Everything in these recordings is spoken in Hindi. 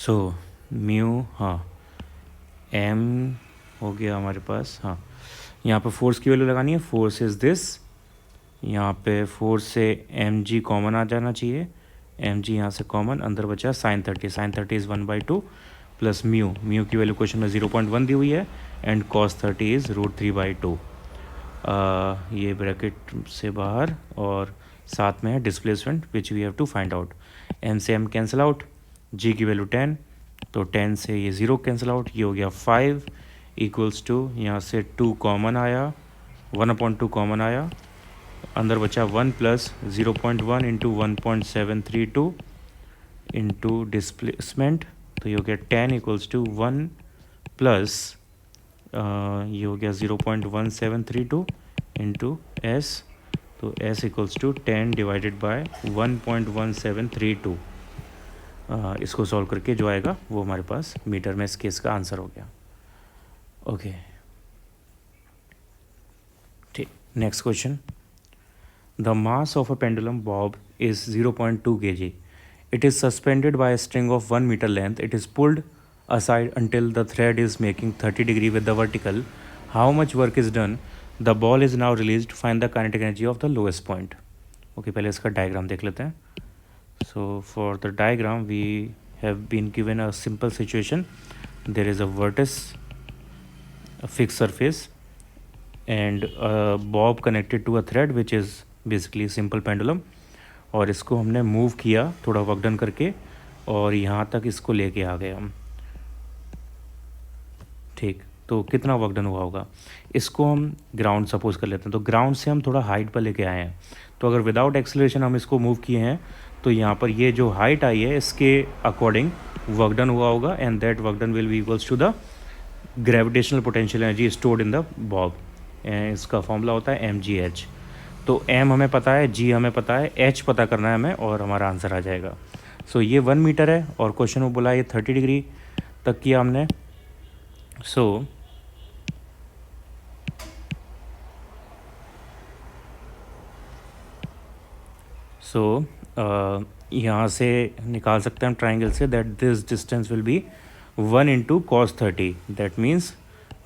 सो म्यू, हाँ एम हो गया हमारे पास। हाँ, यहाँ पे फोर्स की वैल्यू लगानी है। फोर्स इज़ दिस, यहाँ पे फोर्स से एम जी कॉमन आ जाना चाहिए। एम जी यहाँ से कॉमन, अंदर बचा sine 30। Sine 30 is 1/2 plus mu, mu की वैल्यू क्वेश्चन में 0.1 दी हुई है, एंड कॉस 30 इज़ √3/2। ये ब्रैकेट से बाहर, और साथ में है displacement which we have to find out. M से एम कैंसिल आउट, जी की वैल्यू 10, तो 10 से ये 0 कैंसिल आउट, ये हो गया 5 इक्वल्स टू, यहाँ से 2 कॉमन आया, 1/2 कॉमन आया, अंदर बचा 1 प्लस 0.1 इंटू 1.732 इंटू डिस्प्लेसमेंट, तो ये हो गया 10 इक्वल्स टू 1 प्लस ये हो गया 0.1732 इंटू एस, तो S equals to 10 divided by 1.1732। इसको सॉल्व करके जो आएगा वो हमारे पास मीटर में इस केस का आंसर हो गया। ओके, ठीक, next question. The mass of a pendulum bob is 0.2 kg. It is suspended by a string of 1 meter length. It is pulled aside until the thread is making 30 degree with the vertical. How much work is done? The ball is now released. Find the kinetic energy of the lowest point. Okay, पहले इसका डायग्राम देख लेते हैं. So for the diagram we have been given a simple situation. There is a vertex, a fixed surface, and a bob connected to a thread which is basically simple pendulum, और इसको हमने मूव किया थोड़ा वर्क डन करके, और यहाँ तक इसको लेके आ गए हम। ठीक, तो कितना वर्क डन हुआ होगा, इसको हम ग्राउंड सपोज कर लेते हैं। तो ग्राउंड से हम थोड़ा हाइट पर लेके आए हैं, तो अगर विदाउट एक्सेलरेशन हम इसको मूव किए हैं, तो यहाँ पर ये जो हाइट आई है इसके अकॉर्डिंग वर्क डन हुआ होगा, and that work done will be equals to the gravitational potential energy stored in the bob. इसका फॉर्मूला होता है mgh। तो m हमें पता है, g हमें पता है, h पता करना है हमें, और हमारा आंसर आ जाएगा। सो ये 1 मीटर है, और क्वेश्चन में बोला ये 30 डिग्री तक किया हमने। सो यहाँ से निकाल सकते हैं हम ट्राइंगल से, that this distance will be 1 into cos 30, that means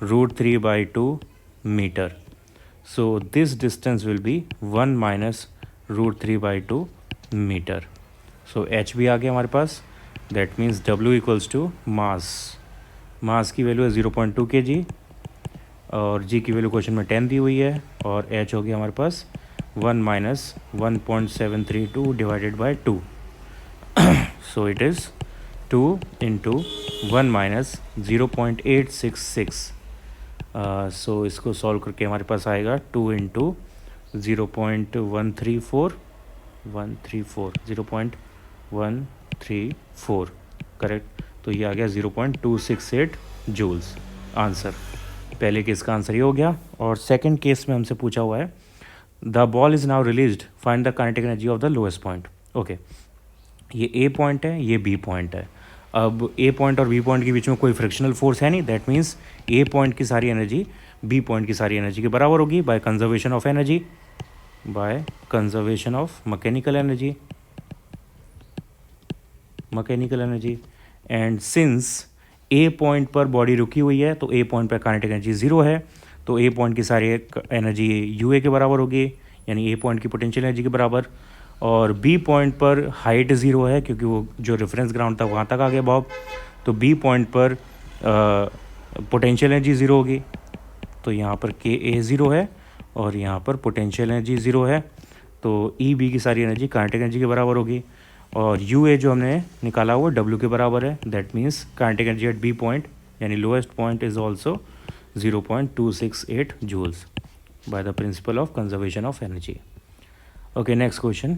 √3/2 metre. So this distance will be 1 minus √3/2 meter. So h भी आ गया हमारे पास, that means W equals to mass. मास की वैल्यू है 0.2 kg, और g की वैल्यू क्वेश्चन में 10 दी हुई है, और h हो गया हमारे पास 1 minus 1.732 divided by 2. So it is 2 into 1 minus 0.866. सो इसको सॉल्व करके हमारे पास आएगा 2 इंटू 0.134 करेक्ट। तो ये आ गया 0.268 जूल्स आंसर। पहले केस का आंसर ये हो गया, और सेकंड केस में हमसे पूछा हुआ है the ball is now released, find the kinetic energy of the lowest point. Okay, ये ए पॉइंट है, ये बी पॉइंट है। अब ए पॉइंट और बी पॉइंट के बीच में कोई फ्रिक्शनल फोर्स है नहीं, दैट मीन्स ए पॉइंट की सारी एनर्जी बी पॉइंट की सारी एनर्जी के बराबर होगी, by conservation of energy, by conservation of mechanical energy. And since A point पर बॉडी रुकी हुई है, तो ए पॉइंट पर काइनेटिक एनर्जी 0 है, तो ए पॉइंट की सारी एनर्जी यू ए के बराबर होगी, यानी ए पॉइंट की पोटेंशियल एनर्जी के बराबर। और बी पॉइंट पर हाइट 0 है, क्योंकि वो जो रेफरेंस ग्राउंड था वहाँ तक आ गया बॉब, तो बी पॉइंट पर पोटेंशियल एनर्जी 0 होगी। तो यहाँ पर के ए 0 है, और यहाँ पर पोटेंशियल एनर्जी 0 है, तो ई बी की सारी एनर्जी काइनेटिक एनर्जी के बराबर होगी, और यू ए जो हमने निकाला हुआ डब्ल्यू के बराबर है, that means kinetic energy at B point यानी lowest point is also 0.268 joules by the principle of conservation of energy. Okay, next question.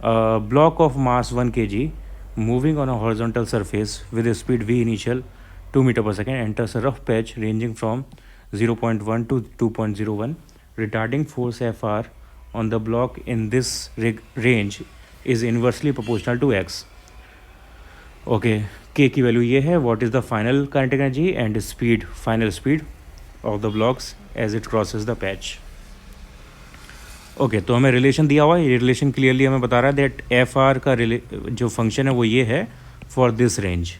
A block of mass 1 kg moving on a horizontal surface with a speed v initial 2 meter per second enters a rough patch ranging from 0.1 to 2.01. Retarding force Fr on the block in this range is inversely proportional to x. Okay, k की वैल्यू ये है, what is the final kinetic energy and speed, final speed of the blocks as it crosses the patch. Okay, तो हमें रिलेशन दिया हुआ है, ये रिलेशन क्लियरली हमें बता रहा है दैट एफ आर का जो फंक्शन है वो ये है फॉर दिस रेंज,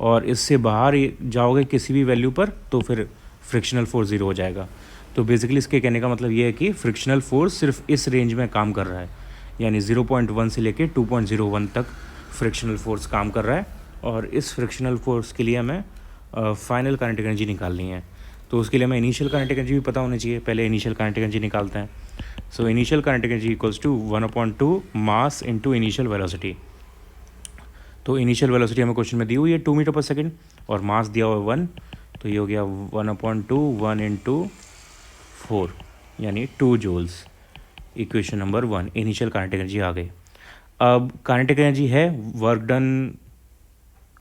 और इससे बाहर जाओगे किसी भी वैल्यू पर तो फिर फ्रिक्शनल फोर्स ज़ीरो हो जाएगा। तो बेसिकली इसके कहने का मतलब ये है कि फ्रिक्शनल फोर्स सिर्फ इस रेंज में काम कर रहा है, यानी 0.1 से लेके 2.01 तक फ्रिक्शनल फोर्स काम कर रहा है। और इस फ्रिक्शनल फोर्स के लिए हमें फाइनल काइनेटिक एनर्जी निकालनी है। तो उसके लिए हमें इनिशियल काइनेटिक एनर्जी भी पता होनी चाहिए। पहले इनिशियल काइनेटिक एनर्जी निकालते हैं। So initial kinetic energy equals to 1/2 mass into initial velocity. तो इनिशियल वेलोसिटी हमें क्वेश्चन में दी हुई है 2 मीटर पर सेकेंड और मास दिया हुआ है 1, तो ये हो गया 1/2 1 इंटू 4 यानी 2 joules. Equation number 1 initial kinetic energy आ गई। अब काइनेटिक एनर्जी है, वर्क डन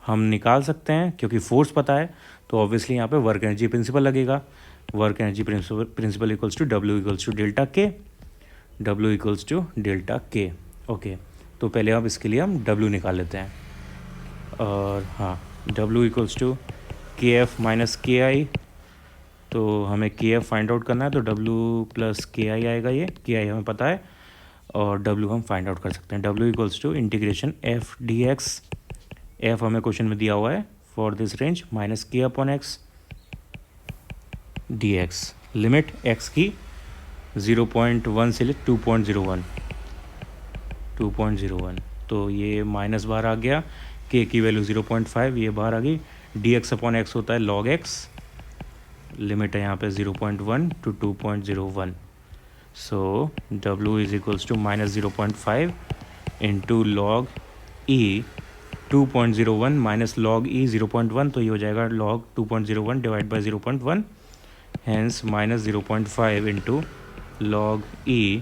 हम निकाल सकते हैं क्योंकि फोर्स पता है, तो ऑब्वियसली यहाँ पे वर्क एनर्जी प्रिंसिपल लगेगा। Work energy principle equals to W equals to delta K, W equals to delta K. Okay, तो पहले अब इसके लिए हम W निकाल लेते हैं। और हाँ, W इक्वल्स टू के एफ माइनस के आई, तो हमें के एफ फाइंड आउट करना है, तो W प्लस के आई आएगा। ये के आई हमें पता है और W हम फाइंड आउट कर सकते हैं। W equals to integration F D X, F हमें क्वेश्चन में दिया हुआ है for this range minus K upon X D X. Limit X की 0.1 से ले 2.01, तो ये माइनस बाहर आ गया, के की वैल्यू 0.5 ये बाहर आ गई। डी एक्स अपॉन एक्स होता है लॉग एक्स, लिमिट है यहाँ पे 0.1 to 2.01। So W is equals to minus 0.5 into log e 2.01 minus log e 0.1, तो ये हो जाएगा log 2.01 divide by 0.1, hence minus 0.5 into log e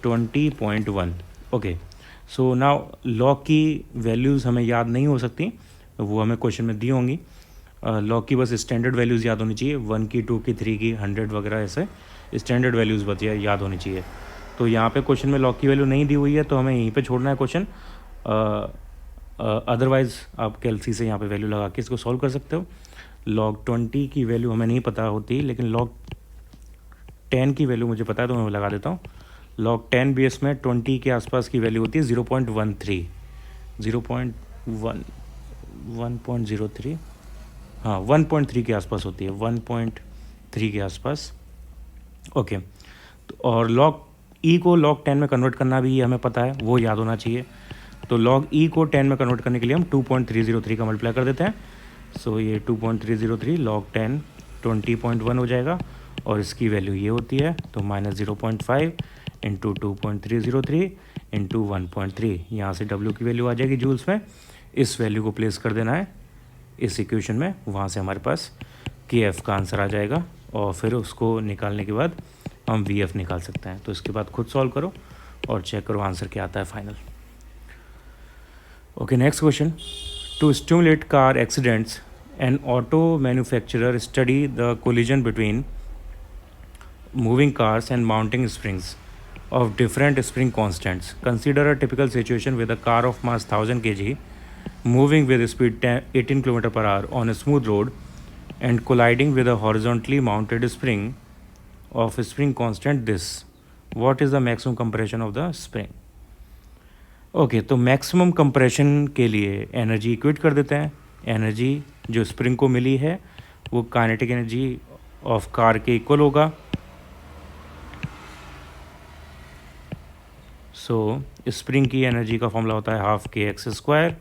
20.1। Okay, so now log की वैल्यूज़ हमें याद नहीं हो सकती, वो हमें क्वेश्चन में दी होंगी। लॉग की बस स्टैंडर्ड वैल्यूज़ याद होनी चाहिए, 1 की 2 की 3 की 100 वगैरह, ऐसे स्टैंडर्ड वैल्यूज़ बस याद होनी चाहिए। तो यहाँ पे क्वेश्चन में लॉग की वैल्यू नहीं दी हुई है, तो हमें यहीं पे छोड़ना है क्वेश्चन। अदरवाइज़ आप कैलसी से यहाँ पे वैल्यू लगा के इसको सॉल्व कर सकते हो। लॉग 20 की वैल्यू हमें नहीं पता होती, लेकिन लॉग 10 की वैल्यू मुझे पता है, तो मैं लगा देता हूँ। लॉग 10 बेस में 20 के आसपास की वैल्यू होती है 0.13, 1.03, हाँ 1.3 के आसपास होती है, 1.3 के आसपास। ओके, तो और लॉग ई को लॉग 10 में कन्वर्ट करना भी हमें पता है, वो याद होना चाहिए। तो लॉग ई को 10 में कन्वर्ट करने के लिए हम 2.303 का मल्टीप्लाई कर देते हैं। सो ये 2.303 लॉग 10 20.1 हो जाएगा, और इसकी वैल्यू ये होती है, तो माइनस 0.5 इंटू 2.303 इंटू 1.3, यहाँ से W की वैल्यू आ जाएगी जूल्स में। इस वैल्यू को प्लेस कर देना है इस इक्वेशन में, वहाँ से हमारे पास के एफ का आंसर आ जाएगा, और फिर उसको निकालने के बाद हम वी एफ निकाल सकते हैं। तो इसके बाद खुद सॉल्व करो और चेक करो आंसर क्या आता है final. Okay, next question. To stimulate car accidents, an auto manufacturer study the collision between moving cars and mounting springs of different spring constants. Consider a typical situation with a car of mass 1000 kg moving with speed 18 km per hour on a smooth road and colliding with a horizontally mounted spring of spring constant this. What is the maximum compression of the spring? Okay, तो मैक्सिमम कंप्रेशन के लिए एनर्जी इक्वेट कर देते हैं। एनर्जी जो स्प्रिंग को मिली है वो काइनेटिक एनर्जी ऑफ कार के इक्वल होगा। सो स्प्रिंग की एनर्जी का फॉर्मूला होता है हाफ के एक्स स्क्वायर,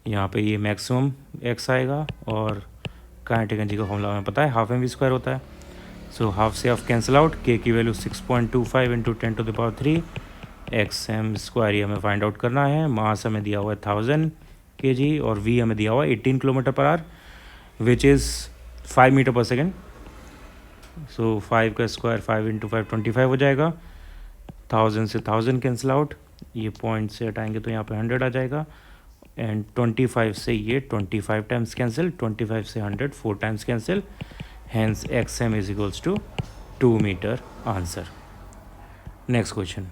यहाँ पे ये मैक्सिमम एक्स आएगा, और काइनेटिक एनर्जी का फॉर्मूला हमें पता है हाफ एम वी स्क्वायर होता है। सो हाफ से हाफ कैंसिल आउट, के की value 6.25 into 10⁻³ X M square ये हमें फाइंड आउट करना है। मास हमें दिया हुआ है 1000 kg और वी हमें दिया हुआ है 18 किलोमीटर पर आवर, विच इज़ 5 मीटर पर सेकेंड। सो 5 का स्क्वायर 5 इंटू 5 25 हो जाएगा। 1000 से 1000 कैंसिल आउट, ये पॉइंट से हटाएंगे तो यहाँ पे 100 आ जाएगा, एंड 25 से ये 25 टाइम्स कैंसिल, 25 से 100 4 times cancel, hence X M is equals to 2 metre answer. Next question.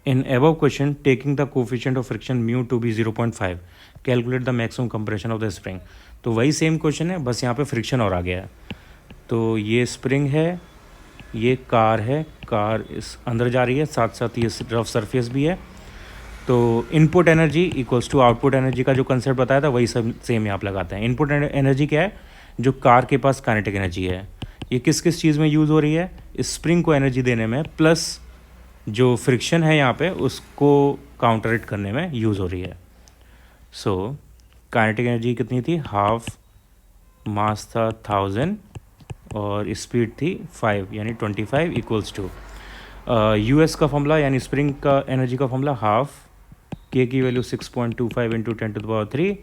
In above question, taking the coefficient of friction mu to be 0.5, calculate the maximum compression of the spring. तो वही सेम क्वेश्चन है, बस यहाँ पे फ्रिक्शन और आ गया है। तो ये स्प्रिंग है, ये कार है, कार इस अंदर जा रही है, साथ साथ ये रफ सरफेस भी है। तो input energy equals to output energy का जो कंसेप्ट बताया था वही सब सेम यहाँ पे लगाते हैं। इनपुट एनर्जी क्या है, जो कार के पास काइनेटिक एनर्जी है, ये किस किस चीज़ में यूज़ हो रही है, स्प्रिंग को एनर्जी देने में, प्लस जो फ्रिक्शन है यहाँ पे उसको काउंटरेट करने में यूज़ हो रही है। सो काइनेटिक एनर्जी कितनी थी, हाफ, मास था 1000 और स्पीड थी 5 यानी 25 इक्वल्स टू यूएस का फॉर्मूला यानी स्प्रिंग का एनर्जी का फॉर्मूला हाफ, के की वैल्यू 6.25 इंटू 10⁻³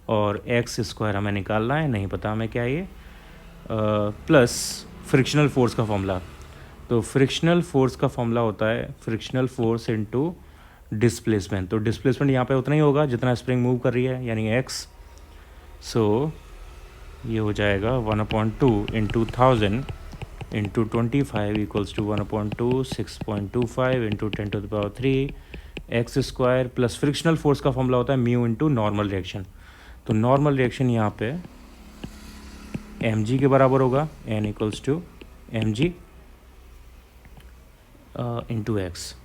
और एक्स स्क्वायर हमें निकालना है, नहीं पता हमें क्या ये, प्लस फ्रिक्शनल फोर्स का फॉर्मूला। तो फ्रिक्शनल फोर्स का फॉर्मूला होता है फ्रिक्शनल फोर्स इनटू डिस्प्लेसमेंट। तो डिस्प्लेसमेंट यहाँ पे उतना ही होगा जितना स्प्रिंग मूव कर रही है यानी एक्स। सो ये हो जाएगा 1/2 into 1000 into 25 equals to 1/2 6.25 into 10⁻³ X square, plus frictional force का फॉर्मूला होता है म्यू इंटू नॉर्मल रिएक्शन। तो नॉर्मल रिएक्शन यहाँ पे एम जी के बराबर होगा, N equals to M G into X.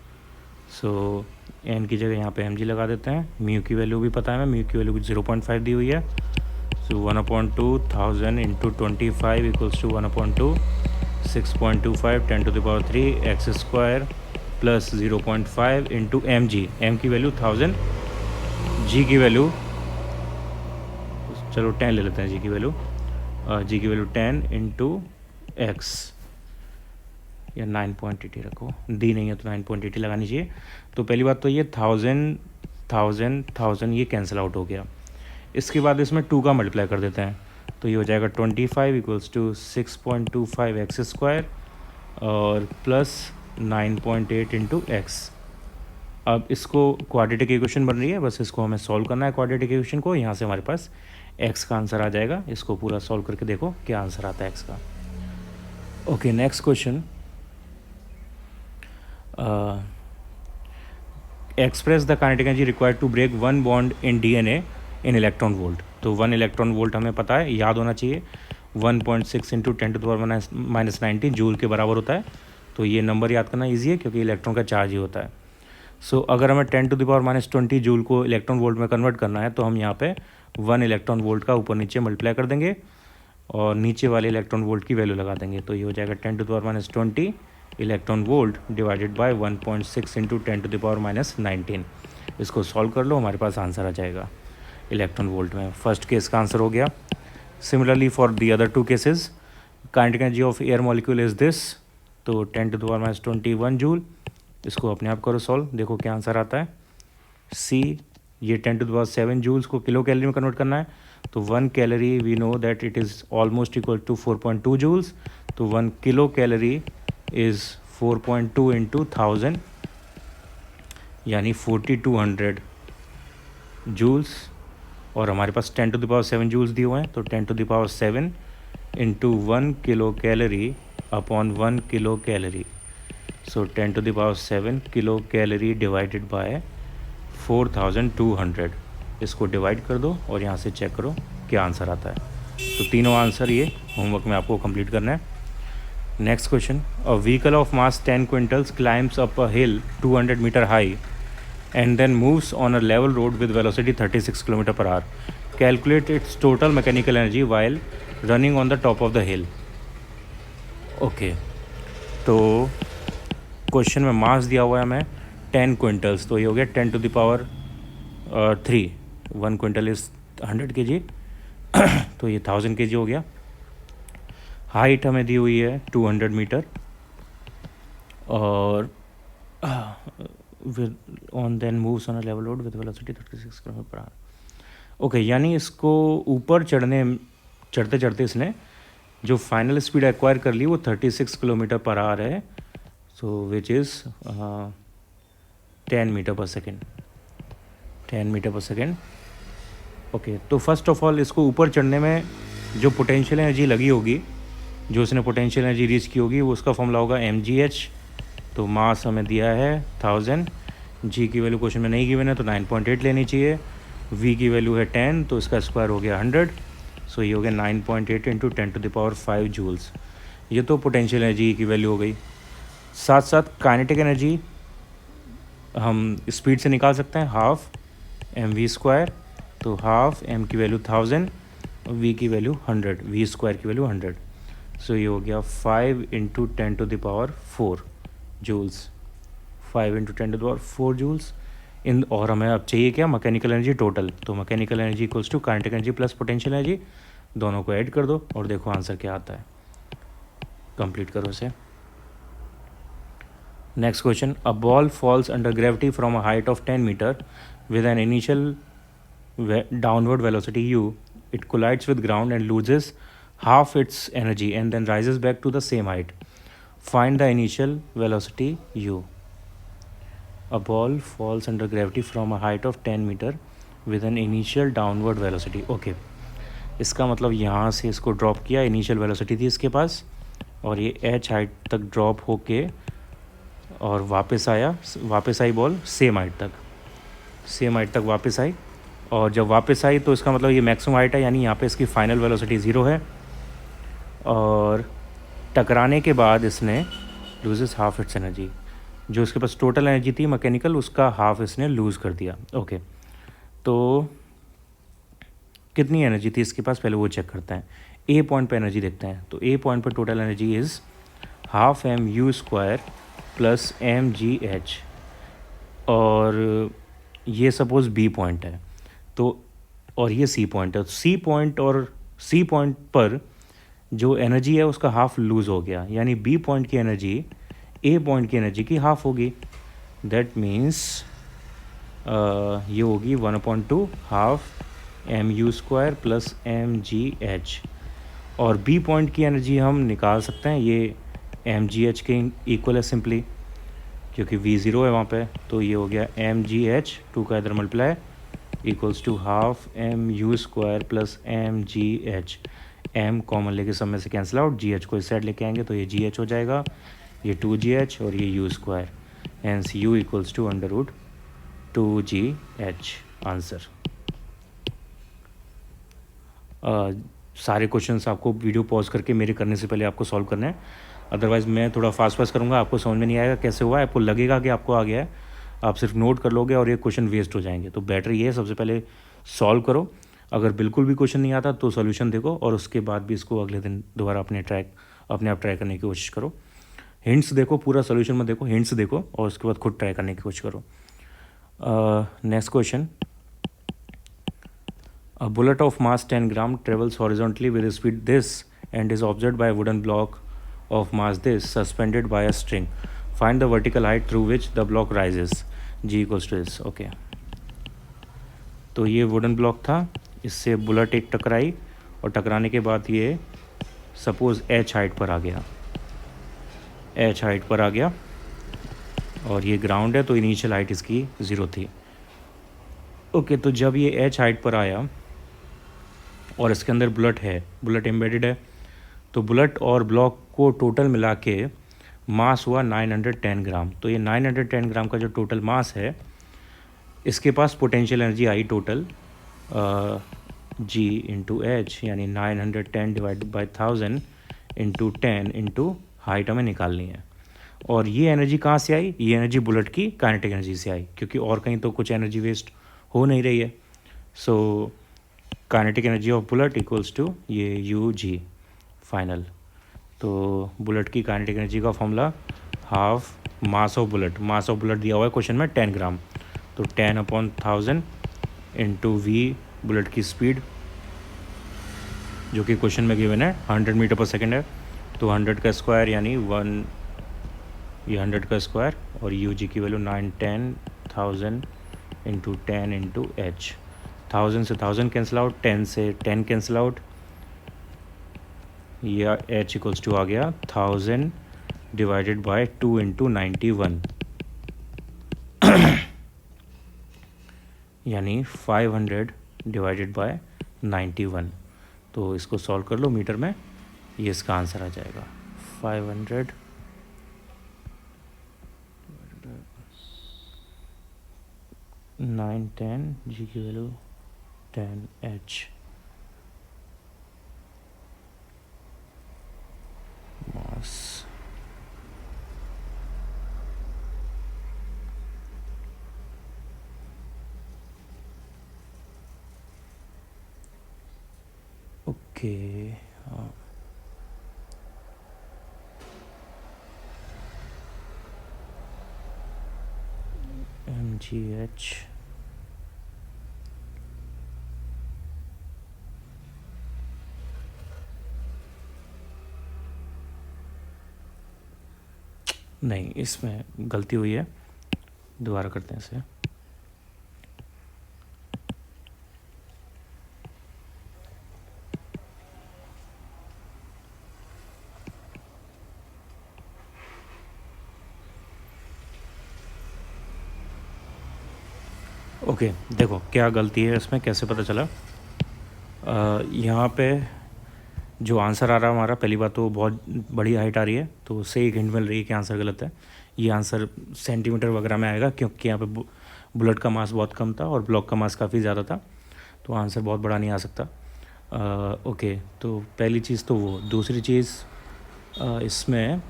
So N की जगह यहाँ पे एम जी लगा देते हैं, म्यू की वैल्यू भी पता है हमें, म्यू की वैल्यू 0.5 दी हुई है। So 1/2 1000 into 25 equals to 1/2 6.25 10⁻³ X square plus 0.5 into M G, M की वैल्यू 1000, जी की वैल्यू चलो 10 ले लेते हैं, जी की वैल्यू 10 इंटू एक्स या 9.80 रखो, दी नहीं है तो 9.80 लगानी चाहिए। तो पहली बात तो ये 1000 ये कैंसिल आउट हो गया। इसके बाद इसमें 2 का मल्टीप्लाई कर देते हैं, तो ये हो जाएगा 25 इक्वल्स टू 6.25 एक्स स्क्वायर और प्लस 9.8 इंटू एक्स। अब इसको क्वाड्रेटिक इक्वेशन बन रही है, बस इसको हमें सॉल्व करना है क्वाड्रेटिक इक्वेशन को। यहाँ से हमारे पास एक्स का आंसर आ जाएगा। इसको पूरा सॉल्व करके देखो क्या आंसर आता है एक्स का। Okay, next question, express the kinetic energy required to break 1 bond in DNA in electron volt. तो 1 इलेक्ट्रॉन वोल्ट हमें पता है, याद होना चाहिए, 1.6 इंटू 10⁻⁻19 जूल के बराबर होता है। तो ये नंबर याद करना ईजी है क्योंकि इलेक्ट्रॉन का चार्ज ही होता है। सो अगर हमें 10⁻⁻20 जूल को इलेक्ट्रॉन वोल्ट में कन्वर्ट करना है तो हम यहाँ पे 1 इलेक्ट्रॉन वोल्ट का ऊपर नीचे मल्टीप्लाई कर देंगे और नीचे वाले इलेक्ट्रॉन वोल्ट की वैल्यू लगा देंगे। तो ये हो जाएगा 10⁻20 electron volt divided by 1.6 into 10⁻⁻19। इसको सॉल्व कर लो, हमारे पास आंसर आ जाएगा इलेक्ट्रॉन वोल्ट में। फर्स्ट केस का आंसर हो गया। Similarly for the other 2 cases, kinetic energy of air molecule is this, तो 10⁻21 जूल। इसको अपने आप करो सॉल्व, देखो क्या आंसर आता है। सी, ये 10⁻7 जूल्स को किलो कैलोरी में कन्वर्ट करना है, तो 1 calorie we know that it is almost equal to 4.2 joules. तो 1 किलो कैलोरी इज़ 4.2 इंटू 1000 यानी 4200 जूल्स। और हमारे पास 10⁻7 जूल्स दिए हुए हैं, तो 10⁻7 into 1 kilo calorie upon 1 kilo calorie. So 10⁻7 kilo calorie divided by 4200। इसको डिवाइड कर दो और यहाँ से चेक करो क्या आंसर आता है। तो तीनों आंसर ये होमवर्क में आपको कंप्लीट करना है। Next question, a vehicle of mass 10 quintals climbs up a hill 200 metre high and then moves on a level road with velocity 36 km/h. Calculate its total mechanical energy while running on the top of the hill. Okay, तो क्वेश्चन में मास दिया हुआ है हमें 10 क्विंटल्स, तो ये हो गया 10⁻3। 1 क्विंटल इज़ 100 kg, तो ये 1000 kg हो गया। हाइट हमें दी हुई है 200 मीटर और on then moves on a level road with velocity 36 km/h। Okay, यानी इसको ऊपर चढ़ते चढ़ते इसने जो फाइनल स्पीड एक्वायर कर ली वो 36 km/h है। सो विच इज़ 10 मीटर पर सेकेंड। ओके, तो फर्स्ट ऑफ ऑल इसको ऊपर चढ़ने में जो पोटेंशियल एनर्जी लगी होगी, जो उसने पोटेंशियल एनर्जी रीच की होगी, वो उसका फॉर्मूला होगा mgh। तो मास हमें दिया है 1000, जी की वैल्यू क्वेश्चन में नहीं गिवन है तो 9.8 लेनी चाहिए, वी की वैल्यू है 10 तो इसका स्क्वायर हो गया 100। सो ये हो गया 9.8 इंटू 10⁻5 जूल्स। ये तो पोटेंशियल एनर्जी की वैल्यू हो गई। साथ साथ काइनेटिक एनर्जी हम स्पीड से निकाल सकते हैं, हाफ एम वी स्क्वायर, तो हाफ एम की वैल्यू 1000 और वी की वैल्यू 100, वी स्क्वायर की वैल्यू 100। सो ये हो गया 5 into 10⁴ joules, 5 into 10⁴ joules in. और हमें अब चाहिए क्या, मैकेनिकल एनर्जी टोटल, तो mechanical energy equals to kinetic energy plus potential energy, दोनों को ऐड कर दो और देखो आंसर क्या आता है। कंप्लीट करो इसे। Next question, a ball falls under gravity from a height of 10 metre with an initial downward velocity u. It collides with ground and loses half its energy and then rises back to the same height. Find the initial velocity u. A ball falls under gravity from a height of 10 meter with an initial downward velocity. Okay, इसका मतलब यहाँ से इसको ड्रॉप किया, इनिशियल वेलोसिटी थी इसके पास और ये h हाइट तक ड्रॉप होके और वापस आई बॉल सेम हाइट तक वापस आई। और जब वापस आई तो इसका मतलब ये मैक्सिमम हाइट है, यानी यहाँ पे इसकी फाइनल वेलोसिटी 0 है और टकराने के बाद इसने लूजेस हाफ इट्स एनर्जी, जो इसके पास टोटल एनर्जी थी मैकेनिकल उसका हाफ इसने लूज़ कर दिया। ओके, तो कितनी एनर्जी थी इसके पास पहले वो चेक करते हैं। ए पॉइंट पे एनर्जी देखते हैं, तो ए पॉइंट पे total energy is half m u square plus m g h, और ये सपोज़ बी पॉइंट है तो, और ये सी पॉइंट है, तो सी पॉइंट पर जो एनर्जी है उसका हाफ लूज़ हो गया, यानी बी पॉइंट की एनर्जी ए पॉइंट की एनर्जी की हाफ होगी। दैट मीन्स ये होगी 1/2 half m u square plus m g h, और बी पॉइंट की एनर्जी हम निकाल सकते हैं, ये एम जी एच के इक्वल है सिंपली, क्योंकि वी ज़ीरो है वहाँ पे, तो ये हो गया एम जी एच, 2 का इधर multiply equals to half m u square plus m g h. M common लेके सब में से कैंसिल आउट, जी एच को इस साइड लेके आएंगे तो ये जी एच हो जाएगा, ये 2GH और ये u square, hence u equals to √2GH। Answer. सारे क्वेश्चंस आपको वीडियो पॉज करके मेरे करने से पहले आपको सॉल्व करना है, अदरवाइज़ मैं थोड़ा फास्ट करूँगा, आपको समझ में नहीं आएगा कैसे हुआ है, आपको लगेगा कि आपको आ गया है, आप सिर्फ नोट कर लोगे और ये क्वेश्चन वेस्ट हो जाएंगे। तो बेटर ये है सबसे पहले सॉल्व करो, अगर बिल्कुल भी क्वेश्चन नहीं आता तो सॉल्यूशन देखो और उसके बाद भी इसको अगले दिन दोबारा अपने आप ट्राई करने की कोशिश करो। हिंट्स देखो, पूरा सॉल्यूशन में देखो, हिंट्स देखो और उसके बाद खुद ट्राई करने की कोशिश करो। Next question, a bullet of mass 10 gram travels horizontally with a speed this and is observed by a wooden block of mass this suspended by a string. Find the vertical height through which the block rises. G equals to this. Okay. तो ये वुडन ब्लॉक था, इससे बुलेट एक टकराई और टकराने के बाद ये सपोज़ h हाइट पर आ गया और ये ग्राउंड है तो इनिशियल हाइट इसकी 0 थी। ओके, तो जब ये h हाइट पर आया और इसके अंदर बुलेट एम्बेडेड है, तो बुलेट और ब्लॉक को टोटल मिला के मास हुआ 910 ग्राम। तो ये 910 ग्राम का जो टोटल मास है, इसके पास पोटेंशियल एनर्जी आई टोटल G इंटू एच, यानी 910 divided by 1000 into 10 into height हमें निकालनी है। और ये एनर्जी कहाँ से आई, ये एनर्जी बुलेट की काइनेटिक एनर्जी से आई, क्योंकि और कहीं तो कुछ एनर्जी वेस्ट हो नहीं रही है। So kinetic energy of bullet equals to ये यू जी फाइनल। तो बुलेट की काइनेटिक एनर्जी का formula half mass of bullet दिया हुआ है क्वेश्चन में 10 ग्राम, तो 10/1000 इंटू वी बुलेट की स्पीड जो कि क्वेश्चन में गिवन है 100 मीटर पर सेकेंड है, तो 100 का स्क्वायर यानी 1, ये 100 का स्क्वायर और यू जी की वैल्यू 910,000 इंटू 10 इंटू एच। 1000 से 1000 कैंसिल आउट, 10 से 10 कैंसिल आउट, या एच इक्वल्स टू आ गया 1000 डिवाइडेड बाय 2 इंटू 91, यानी 500 डिवाइडेड बाय 91। तो इसको सॉल्व कर लो मीटर में, ये इसका आंसर आ जाएगा 500 910 जी की वैल्यू 10H मास। ओके, MgH नहीं, इसमें गलती हुई है, दोबारा करते हैं इसे। ओके, देखो क्या गलती है इसमें, कैसे पता चला। यहाँ पे जो आंसर आ रहा है हमारा, पहली बात तो बहुत बड़ी हाइट आ रही है, तो उससे एक हिंट मिल रही है कि आंसर गलत है। ये आंसर सेंटीमीटर वगैरह में आएगा, क्योंकि यहाँ पे बुलेट का मास बहुत कम था और ब्लॉक का मास काफ़ी ज़्यादा था, तो आंसर बहुत बड़ा नहीं आ सकता। ओके, तो पहली चीज़ तो वो। दूसरी चीज़, इसमें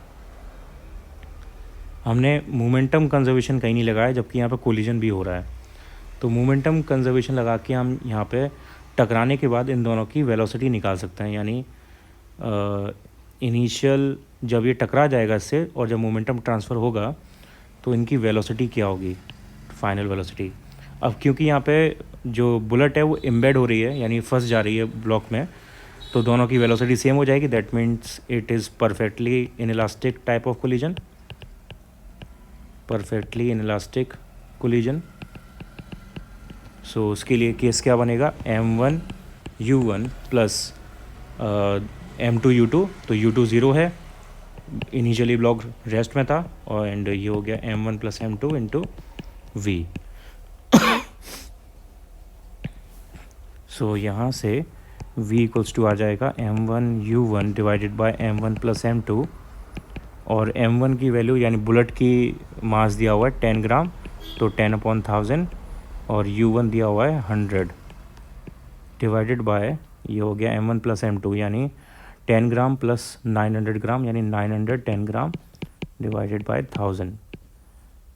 हमने मोमेंटम कंजर्वेशन कहीं नहीं लगाया, जबकि यहाँ पे कोलिजन भी हो रहा है। तो मोमेंटम कंजर्वेशन लगा के हम यहाँ पे टकराने के बाद इन दोनों की वेलोसिटी निकाल सकते हैं, यानी इनिशियल जब ये टकरा जाएगा इससे और जब मोमेंटम ट्रांसफ़र होगा तो इनकी वेलोसिटी क्या होगी, फाइनल वेलोसिटी। अब क्योंकि यहाँ पे जो बुलेट है वो एम्बेड हो रही है, यानी फंस जा रही है ब्लॉक में, तो दोनों की वेलोसिटी सेम हो जाएगी। That means it is perfectly inelastic type of collision, perfectly inelastic collision. So उसके लिए केस क्या बनेगा, m1u1 प्लस m2u2। तो u2 ज़ीरो है, इनिशियली ब्लॉक रेस्ट में था, और एंड ये हो गया m1 plus m2 into v। सो यहाँ से v इक्वल्स टू आ जाएगा m1u1 divided by m1 plus m2, और m1 की वैल्यू यानी बुलेट की मास दिया हुआ है 10 ग्राम, तो 10/1000, और u1 दिया हुआ है 100 डिवाइडेड बाय, ये हो गया m1 प्लस m2 यानी 10 ग्राम प्लस 900 ग्राम, यानी 910 ग्राम डिवाइडेड बाय 1000।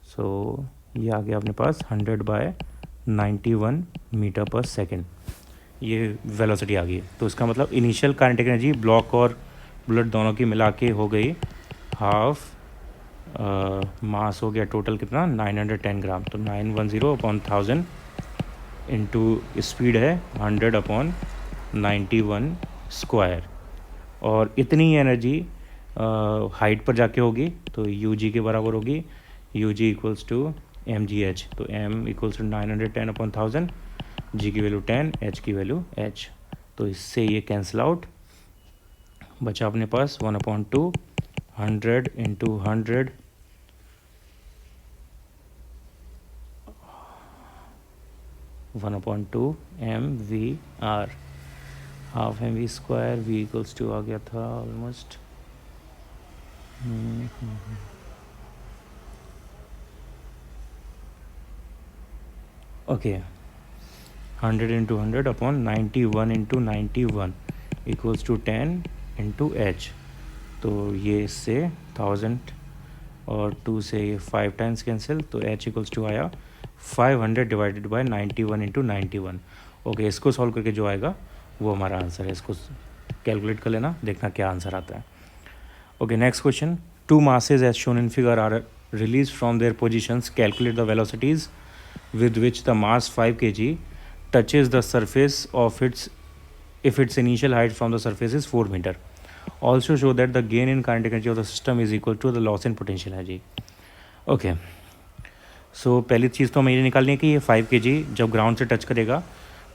सो ये आ गया अपने पास 100/91 मीटर पर सेकेंड, ये वेलोसिटी आ गई। तो इसका मतलब इनिशियल काइनेटिक एनर्जी ब्लॉक और बुलेट दोनों की मिला के हो गई हाफ, मास हो गया टोटल कितना 910 ग्राम, तो 910/1000 इंटू स्पीड है 100/91 स्क्वायर, और इतनी एनर्जी हाइट पर जाके होगी, तो UG के बराबर होगी, UG इक्वल्स टू MgH। तो M इक्वल्स टू 910/1000, G की वैल्यू 10, H की वैल्यू H। तो इससे ये कैंसिल आउट, बचा अपने पास 1/2 100 into 100 1/2 mvr, half mv square, v equals to आ गया था almost okay 100 into 100/91 into 91 equals to 10 into H. तो ये इससे 1000 और 2 से ये 5 टाइम्स कैंसिल, तो h इक्वल्स टू आया 500 डिवाइडेड बाय 91 इंटू 91। ओके, इसको सॉल्व करके जो आएगा वो हमारा आंसर है। इसको कैलकुलेट कर लेना, देखना क्या आंसर आता है। Okay, next question. 2 masses as shown in figure are released from their positions. Calculate the velocities with which the mass 5 kg touches the surface of its if its initial height from the surface is 4 meter. Also show that the gain in kinetic energy of the system is equal to the loss in potential energy. Okay, so पहली चीज़ तो हमें ये निकालनी है कि ये 5 kg जब ग्राउंड से टच करेगा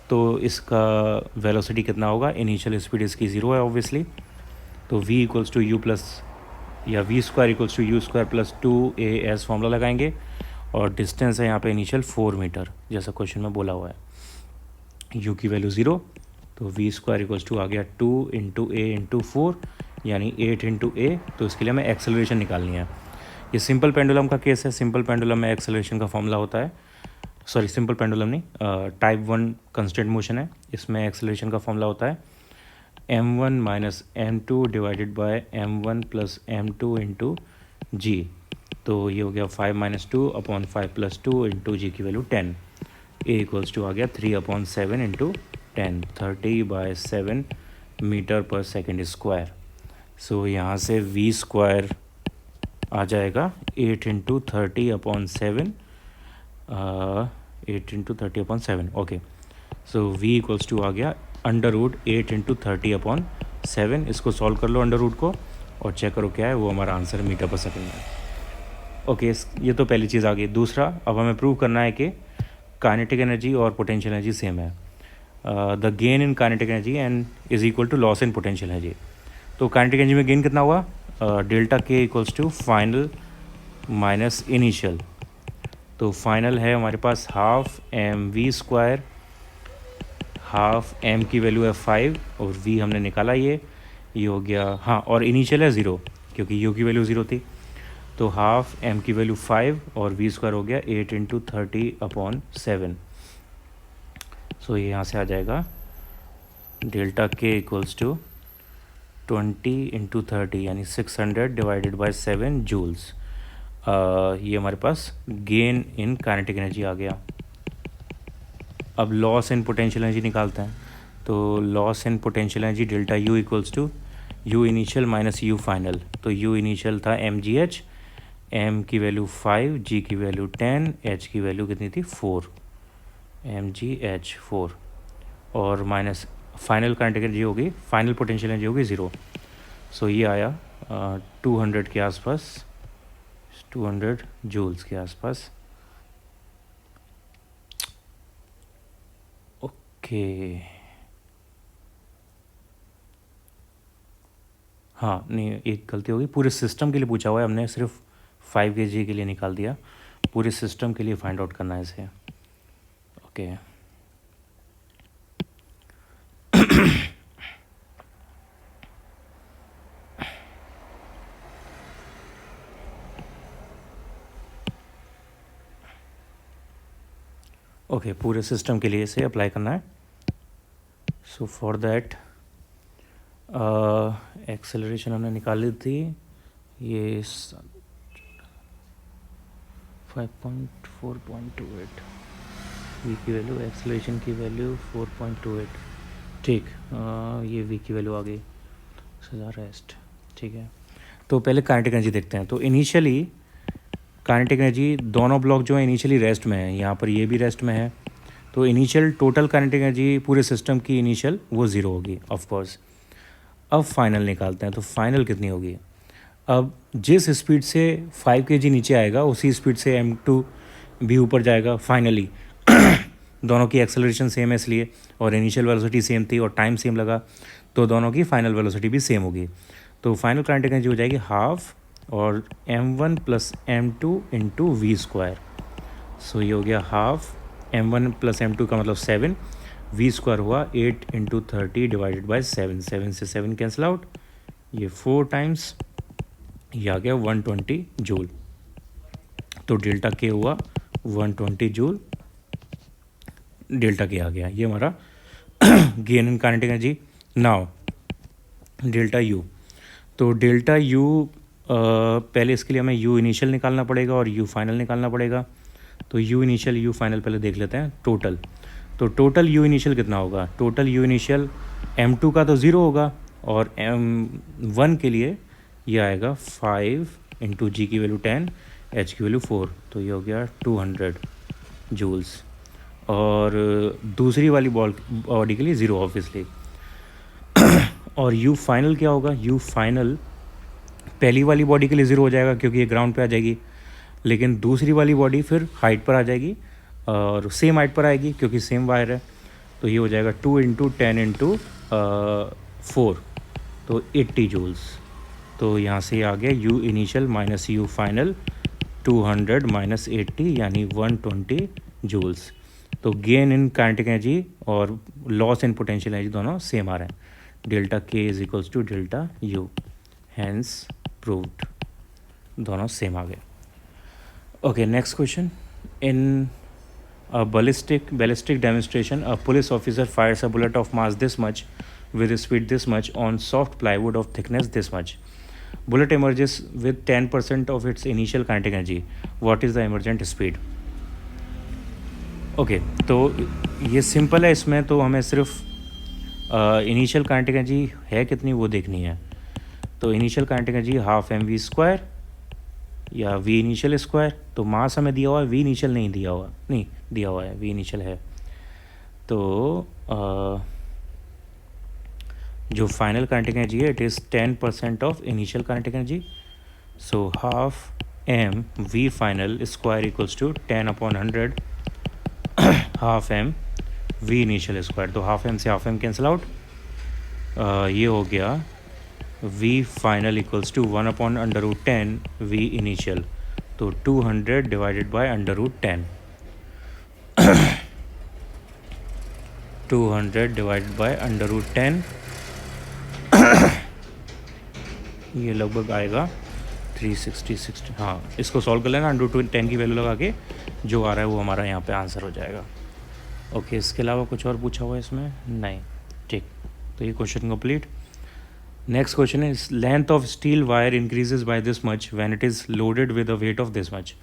तो इसका वेलोसिटी कितना होगा। इनिशियल स्पीड इसकी ज़ीरो है ऑब्वियसली, तो v equals to u plus या v square equals to u square plus 2as formula लगाएंगे, और डिस्टेंस है यहाँ पे इनिशियल 4 मीटर, जैसा क्वेश्चन में बोला हुआ है। u की वैल्यू 0, तो v स्क्वायर इक्वल्स टू आ गया 2 इंटू a इंटू 4, यानी 8 इंटू a। तो इसके लिए हमें एक्सेलरेशन निकालनी है। ये सिंपल पेंडुलम का केस है। सिंपल पेंडुलम में एक्सेलरेशन का फॉर्मूला होता है, सॉरी सिंपल पेंडुलम नहीं, टाइप 1 कंस्टेंट मोशन है, इसमें एक्सेलरेशन का फॉर्मूला होता है m1 minus m2 divided by m1 plus m2 into G. तो ये हो गया 5 माइनस 2/5 प्लस 2 इंटू जी की वैल्यू 10। a इक्वल्स टू आ गया 3/7 इंटू 10, 30/7 मीटर पर सेकेंड स्क्वायर। सो यहाँ से v स्क्वायर आ जाएगा 8 × 30/7, 8 × 30/7। Okay, so v equals to आ गया √8 × 30/7। इसको सॉल्व कर लो अंडर रूट को और चेक करो क्या है, वो हमारा आंसर मीटर पर सेकेंड है। ओके, ये तो पहली चीज़ आ गई। दूसरा, अब हमें प्रूव करना है कि काइनेटिक एनर्जी और पोटेंशियल एनर्जी सेम है। The gain in kinetic energy and is equal to loss in potential energy. तो काइनेटिक एनर्जी में गेन कितना हुआ, डेल्टा के equals to final minus initial. तो फाइनल है हमारे पास हाफ mv², हाफ m की वैल्यू है 5 और v हमने निकाला, ये हो गया। हाँ, और इनिशियल है 0 क्योंकि u की वैल्यू 0 थी। तो हाफ m की वैल्यू 5 और v² हो गया 8 × 30/7। सो ये यहाँ से आ जाएगा डेल्टा के इक्वल्स टू 20 × 30 यानी 600/7 जूल्स। ये हमारे पास गेन इन काइनेटिक एनर्जी आ गया। अब लॉस इन पोटेंशियल एनर्जी निकालते हैं। तो loss in potential energy delta u equals to u initial minus u final. तो यू इनिशियल था mgh, m की वैल्यू 5, g की वैल्यू 10, h की वैल्यू कितनी थी 4, mgh 4, और माइनस फाइनल काइनेटिक एनर्जी होगी, फाइनल पोटेंशियल एनर्जी होगी 0। सो ये आया 200 के आसपास, 200 जूल्स के आसपास। ओके, हाँ नहीं, एक गलती होगी, पूरे सिस्टम के लिए पूछा हुआ है, हमने सिर्फ 5 kg के लिए निकाल दिया, पूरे सिस्टम के लिए फाइंड आउट करना है इसे। ओके ओके, पूरे सिस्टम के लिए इसे अप्लाई करना है। सो फॉर दैट एक्सेलरेशन हमने निकाल ली थी, ये 5.4.28, वी की वैल्यू, एक्सेलरेशन की वैल्यू 4.28। ठीक, ये वी की वैल्यू आ गई, सजा रेस्ट। ठीक है, तो पहले काइनेटिक एनर्जी देखते हैं। तो इनिशियली काइनेटिक एनर्जी, दोनों ब्लॉक जो है इनिशियली रेस्ट में है, यहाँ पर ये भी रेस्ट में है। तो इनिशियल टोटल काइनेटिक एनर्जी पूरे सिस्टम की इनिशियल वो 0 होगी ऑफ कोर्स। अब फाइनल निकालते हैं, तो फाइनल कितनी होगी। अब जिस स्पीड से 5 kg नीचे आएगा उसी स्पीड से m2 भी ऊपर जाएगा फाइनली। दोनों की एक्सेलरेशन सेम है इसलिए, और इनिशियल वेलोसिटी सेम थी और टाइम सेम लगा, तो दोनों की फाइनल वेलोसिटी भी सेम होगी। तो फाइनल काइनेटिक एनर्जी हो जाएगी हाफ और m1 + m2 × v²। सो ये हो गया हाफ, m1 + m2 का मतलब 7, v² हुआ 8 × 30/7, 7 से 7 कैंसिल आउट, ये 4 टाइम्स, ये आ गया 120 जूल। तो डेल्टा के हुआ 120 जूल, डेल्टा के आ गया, ये हमारा gain in kinetic energy. Now delta U, तो डेल्टा यू पहले इसके लिए हमें यू इनिशियल निकालना पड़ेगा और यू फाइनल निकालना पड़ेगा। तो यू इनिशियल यू फाइनल पहले देख लेते हैं टोटल। तो टोटल यू इनिशियल कितना होगा, टोटल यू इनिशियल m2 का तो 0 होगा और m1 के लिए ये आएगा 5 × g की वैल्यू 10, h की वैल्यू 4, तो ये हो गया 200 जूल्स। और दूसरी वाली बॉडी के लिए 0 ऑब्वियसली। और यू फाइनल क्या होगा, यू फाइनल पहली वाली बॉडी के लिए 0 हो जाएगा क्योंकि ये ग्राउंड पे आ जाएगी, लेकिन दूसरी वाली बॉडी फिर हाइट पर आ जाएगी और सेम हाइट पर आएगी क्योंकि सेम वायर है। तो ये हो जाएगा 2 × 10 × 4, तो 80 जूल्स। तो यहाँ से आ गया u initial minus u final, 200 - 80 यानी 120 जूल्स। तो गेन इन काइनेटिक एनर्जी और लॉस इन पोटेंशियल एनर्जी दोनों सेम आ रहे हैं। Delta k is equals to delta u, hence proved, दोनों सेम आ गए। Okay, next question. In a ballistic demonstration, a police officer fires a bullet of mass this much with a speed this much on soft plywood of thickness this much. Bullet emerges with 10% of its initial kinetic energy. What is the emergent speed? Okay, तो ये सिंपल है, इसमें तो हमें सिर्फ इनिशियल काइनेटिक एनर्जी है कितनी वो देखनी है। तो initial kinetic energy half m v square या वी इनिशियल स्क्वायर। तो मास हमें दिया हुआ है, वी इनिशियल नहीं दिया हुआ, नहीं दिया हुआ है, वी इनिशियल है। तो जो फाइनल काइनेटिक एनर्जी है it is 10% of initial kinetic energy. So half m v final square equals to 10/100 half m v initial square. तो हाफ एम से हाफ एम कैंसिल आउट, ये हो गया v final equals to 1/√10 v initial. तो 200 डिवाइडेड बाय √10 200 डिवाइडेड बाय √10 ये लगभग आएगा 360। हाँ, इसको सॉल्व कर लेना, √10 की वैल्यू लगा के जो आ रहा है वो हमारा यहाँ पे आंसर हो जाएगा। ओके, इसके अलावा कुछ और पूछा हुआ है इसमें? नहीं, ठीक। तो ये question complete. Next question is length of steel wire increases by this much when it is loaded with a weight of this much.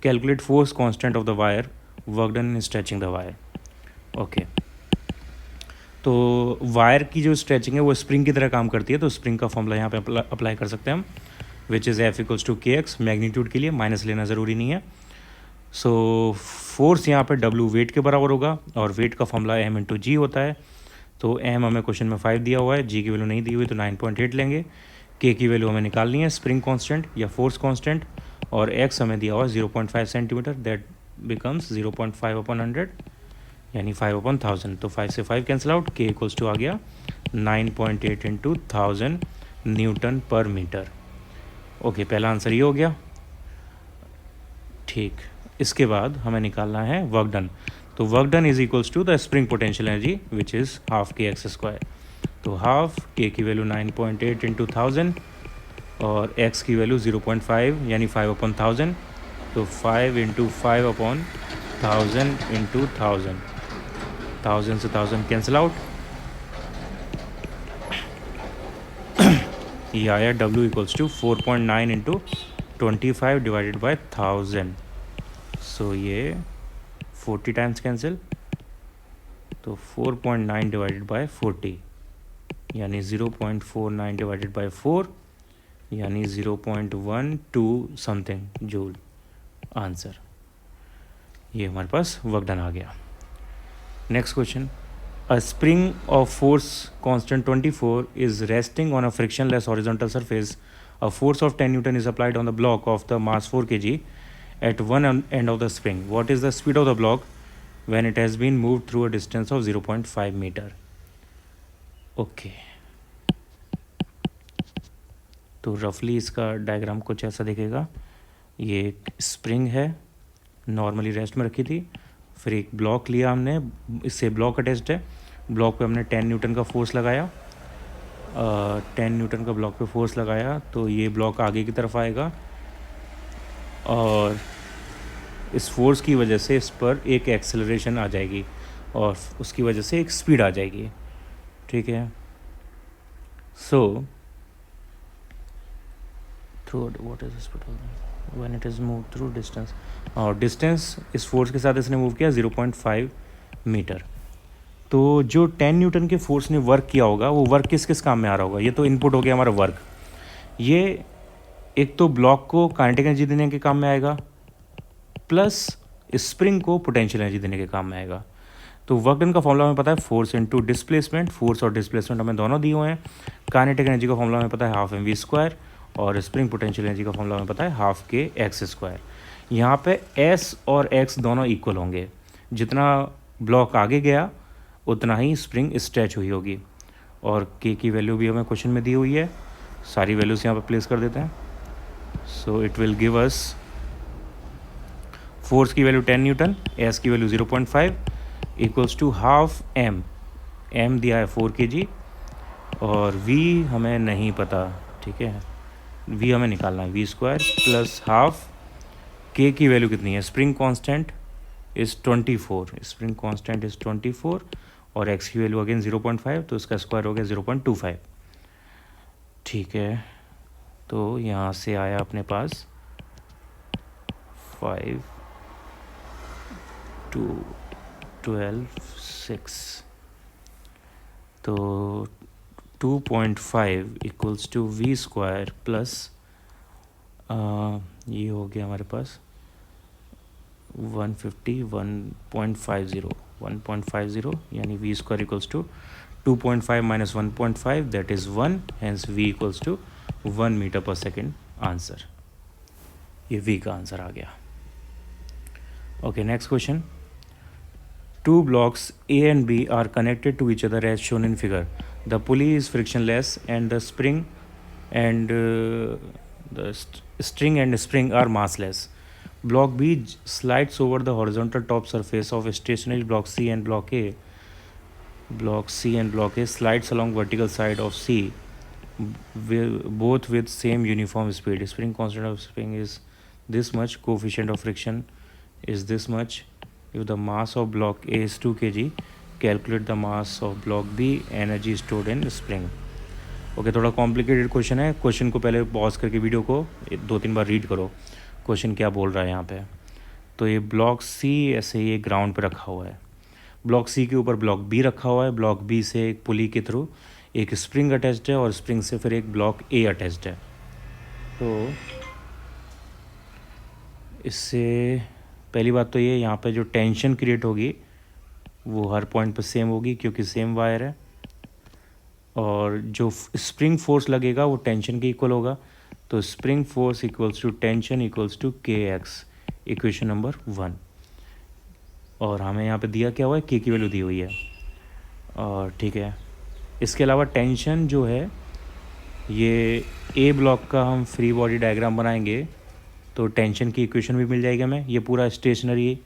Calculate force constant of the wire, work done in stretching the wire. Okay, तो वायर की जो स्ट्रेचिंग है वो स्प्रिंग की तरह काम करती है। तो स्प्रिंग का फॉर्मूला यहाँ पे अप्लाई कर सकते हैं हम, which is F equals to KX। Magnitude के लिए माइनस लेना ज़रूरी नहीं है। सो फोर्स यहाँ पे W वेट के बराबर होगा और वेट का फॉर्मूला M इंटू जी होता है। तो M हमें क्वेश्चन में 5 दिया हुआ है, G की वैल्यू नहीं दी हुई तो 9.8 लेंगे। K की वैल्यू हमें निकालनी है, स्प्रिंग कांस्टेंट या फोर्स कांस्टेंट, और X हमें दिया हुआ है 0.5 सेंटीमीटर, दैट बिकम्स 0.5/100 यानी 5/1000। तो 5 से 5 cancel out, K equals to आ गया 9.8 इंटू 1000 न्यूटन पर मीटर। ओके, पहला आंसर ये हो गया। ठीक, इसके बाद हमें निकालना है वर्क डन। तो work done is equals to the spring potential energy which is half KX square. तो हाफ K की वैल्यू 9.8 इंटू 1000 और X की वैल्यू 0.5 यानी 5/1000। तो 5 इंटू 5/1000 इंटू 1000, 1000 से 1000 कैंसिल आउट, ये आया W equals to 4.9 into 25 divided by 1000। So ये 40 टाइम्स कैंसिल, तो 4.9 डिवाइडेड बाय 40 यानी 0.49 डिवाइडेड बाय 4 यानी 0.12 समथिंग जूल आंसर। ये हमारे पास वर्क डन आ गया। Next question, a spring of force constant 24 is resting on a frictionless horizontal surface. A force of 10 Newton is applied on the block of the mass 4 kg at one end of the spring. What is the speed of the block when it has been moved through a distance of 0.5 meter? Okay. तो रफली इसका डायग्राम कुछ ऐसा दिखेगा। ये एक स्प्रिंग है, नॉर्मली रेस्ट में रखी थी, फिर एक ब्लॉक लिया हमने, इससे ब्लॉक अटैच्ड है, ब्लॉक पे हमने 10 न्यूटन का फोर्स लगाया, 10 न्यूटन का ब्लॉक पे फोर्स लगाया तो ये ब्लॉक आगे की तरफ आएगा और इस फोर्स की वजह से इस पर एक एक्सेलरेशन आ जाएगी और उसकी वजह से एक स्पीड आ जाएगी। ठीक है, so through what is speed when it is move through distance, और डिस्टेंस इस फोर्स के साथ इसने मूव किया 0.5 मीटर। तो जो 10 न्यूटन के फोर्स ने वर्क किया होगा वो वर्क किस किस काम में आ रहा होगा? ये तो इनपुट हो गया हमारा वर्क, ये एक तो ब्लॉक को काइनेटिक एनर्जी देने के काम में आएगा प्लस स्प्रिंग को पोटेंशियल एनर्जी देने के काम में आएगा। तो वर्क डन का फॉर्मूला हमें पता है फोर्स इनटू डिस्प्लेसमेंट, फोर्स और डिस्प्लेसमेंट हमें दोनों दिए हुए हैं। काइनेटिक एनर्जी का फॉर्मूला हमें पता है हाफ mv स्क्वायर और स्प्रिंग पोटेंशियल एनर्जी का फॉर्मूला हमें पता है हाफ KX स्क्वायर। यहाँ पे S और X दोनों इक्वल होंगे, जितना ब्लॉक आगे गया उतना ही स्प्रिंग स्ट्रेच हुई होगी। और K की वैल्यू भी हमें क्वेश्चन में दी हुई है, सारी वैल्यूज यहाँ पे प्लेस कर देते हैं। So it will give us force की वैल्यू 10 न्यूटन, S की value 0.5 equals to half M दिया है 4 kg और V हमें नहीं पता। ठीक है, V हमें निकालना है, V square plus half K की वैल्यू कितनी है, spring constant is 24, spring constant is 24 और X की वैल्यू अगेन 0.5 तो इसका स्क्वायर हो गया 0.25। ठीक है, तो यहाँ से आया अपने पास 5 2 12 6 तो 2.5 equals to v square plus ये हो गया हमारे पास 150 यानी v square equals to 2.5 minus 1.5 that is 1 hence v equals to 1 metre पर सेकेंड आंसर। ये वी का आंसर आ गया। Okay, next question. Two blocks A and B are connected to each other as shown in figure. The pulley is frictionless and the spring and string and spring are massless. Block B slides over the horizontal top surface of stationary block C and block A. Block C and block A slides along vertical side of C, both with same uniform speed. Spring constant of spring is this much. Coefficient of friction is this much. If the mass of block A is 2 kg, calculate the mass of block B, energy stored in spring. Okay, थोड़ा कॉम्प्लिकेटेड क्वेश्चन है। क्वेश्चन को पहले पॉज करके वीडियो को 2-3 बार रीड करो, क्वेश्चन क्या बोल रहा है यहाँ पे। तो ये ब्लॉक सी ऐसे ये ग्राउंड पे रखा हुआ है, ब्लॉक सी के ऊपर ब्लॉक बी रखा हुआ है, ब्लॉक बी से एक पुली के थ्रू एक स्प्रिंग अटैच्ड है और स्प्रिंग से फिर एक ब्लॉक ए अटैच्ड है। तो इससे पहली बात तो ये यहाँ पे जो टेंशन क्रिएट होगी वो हर पॉइंट पर सेम होगी क्योंकि सेम वायर है, और जो स्प्रिंग फोर्स लगेगा वो टेंशन के इक्वल होगा। तो spring force equals to tension equals to k x, equation number 1। और हमें यहाँ पे दिया क्या हुआ है, के की वैल्यू दी हुई है। और ठीक है, इसके अलावा टेंशन जो है ये ए ब्लॉक का हम फ्री बॉडी डायग्राम बनाएंगे तो टेंशन की इक्वेशन भी मिल जाएगी हमें। ये पूरा स्टेशनरी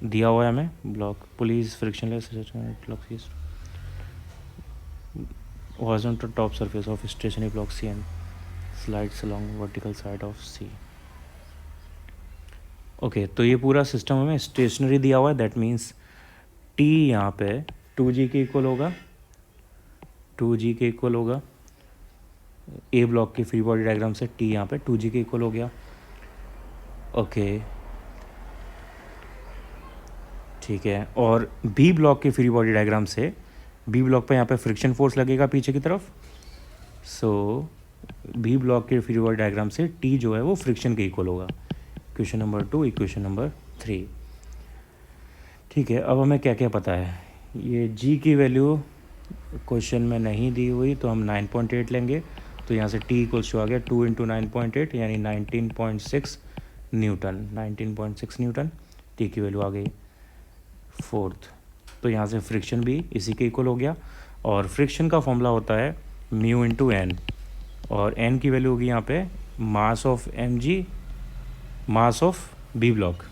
दिया हुआ है हमें, block pulleys frictionless block C horizontal top surface of stationary block C and slides along vertical side of C. Okay, तो ये पूरा सिस्टम हमें स्टेशनरी दिया हुआ है, दैट मीन्स T यहाँ पे 2G के इक्वल होगा, 2G के इक्वल होगा। ए ब्लॉक के फ्री बॉडी डायग्राम से T यहाँ पे 2G के इक्वल हो गया। ओके, ठीक है। और बी ब्लॉक के फ्री बॉडी डायग्राम से बी ब्लॉक पे यहाँ पे फ्रिक्शन फोर्स लगेगा पीछे की तरफ। सो बी ब्लॉक के फ्री बॉडी डायग्राम से टी जो है वो फ्रिक्शन के इक्वल होगा। Equation number 2, equation number 3। ठीक है, अब हमें क्या क्या पता है। ये जी की वैल्यू क्वेश्चन में नहीं दी हुई तो हम 9.8 लेंगे। तो यहाँ से टी इक्वल्स टू आ गया 2 × 9.8 यानी 19.6 न्यूटन, 19.6 न्यूटन। टी की वैल्यू आ गई 4th। तो यहाँ से फ्रिक्शन भी इसी के इक्वल हो गया, और फ्रिक्शन का फॉर्मूला होता है म्यू इंटू एन, और एन की वैल्यू होगी यहाँ पे mass of m g, mass of B block.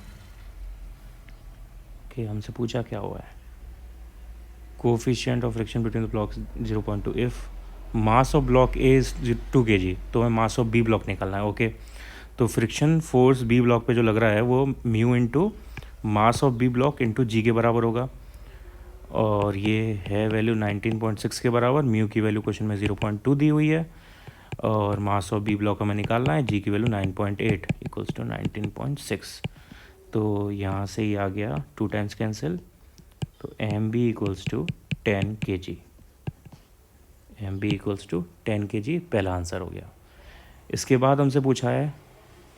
Okay, हमसे पूछा क्या हुआ है, coefficient of friction between the blocks 0.2। If mass of block A is 2 kg तो हमें मास ऑफ बी ब्लॉक निकालना है। ओके, तो फ्रिक्शन फोर्स बी ब्लॉक पे जो लग रहा है वो mu into mass of B block into G के बराबर होगा, और ये है वैल्यू 19.6 के बराबर। म्यू की वैल्यू क्वेश्चन में 0.2 दी हुई है, और मास ऑफ बी ब्लॉक हमें निकालना है, जी की वैल्यू 9.8 इक्वल्स टू 19.6। तो यहाँ से ही आ गया 2 टाइम्स कैंसिल, तो m B equals to 10 kg, m B equals to 10 kg पहला आंसर हो गया। इसके बाद हमसे पूछा है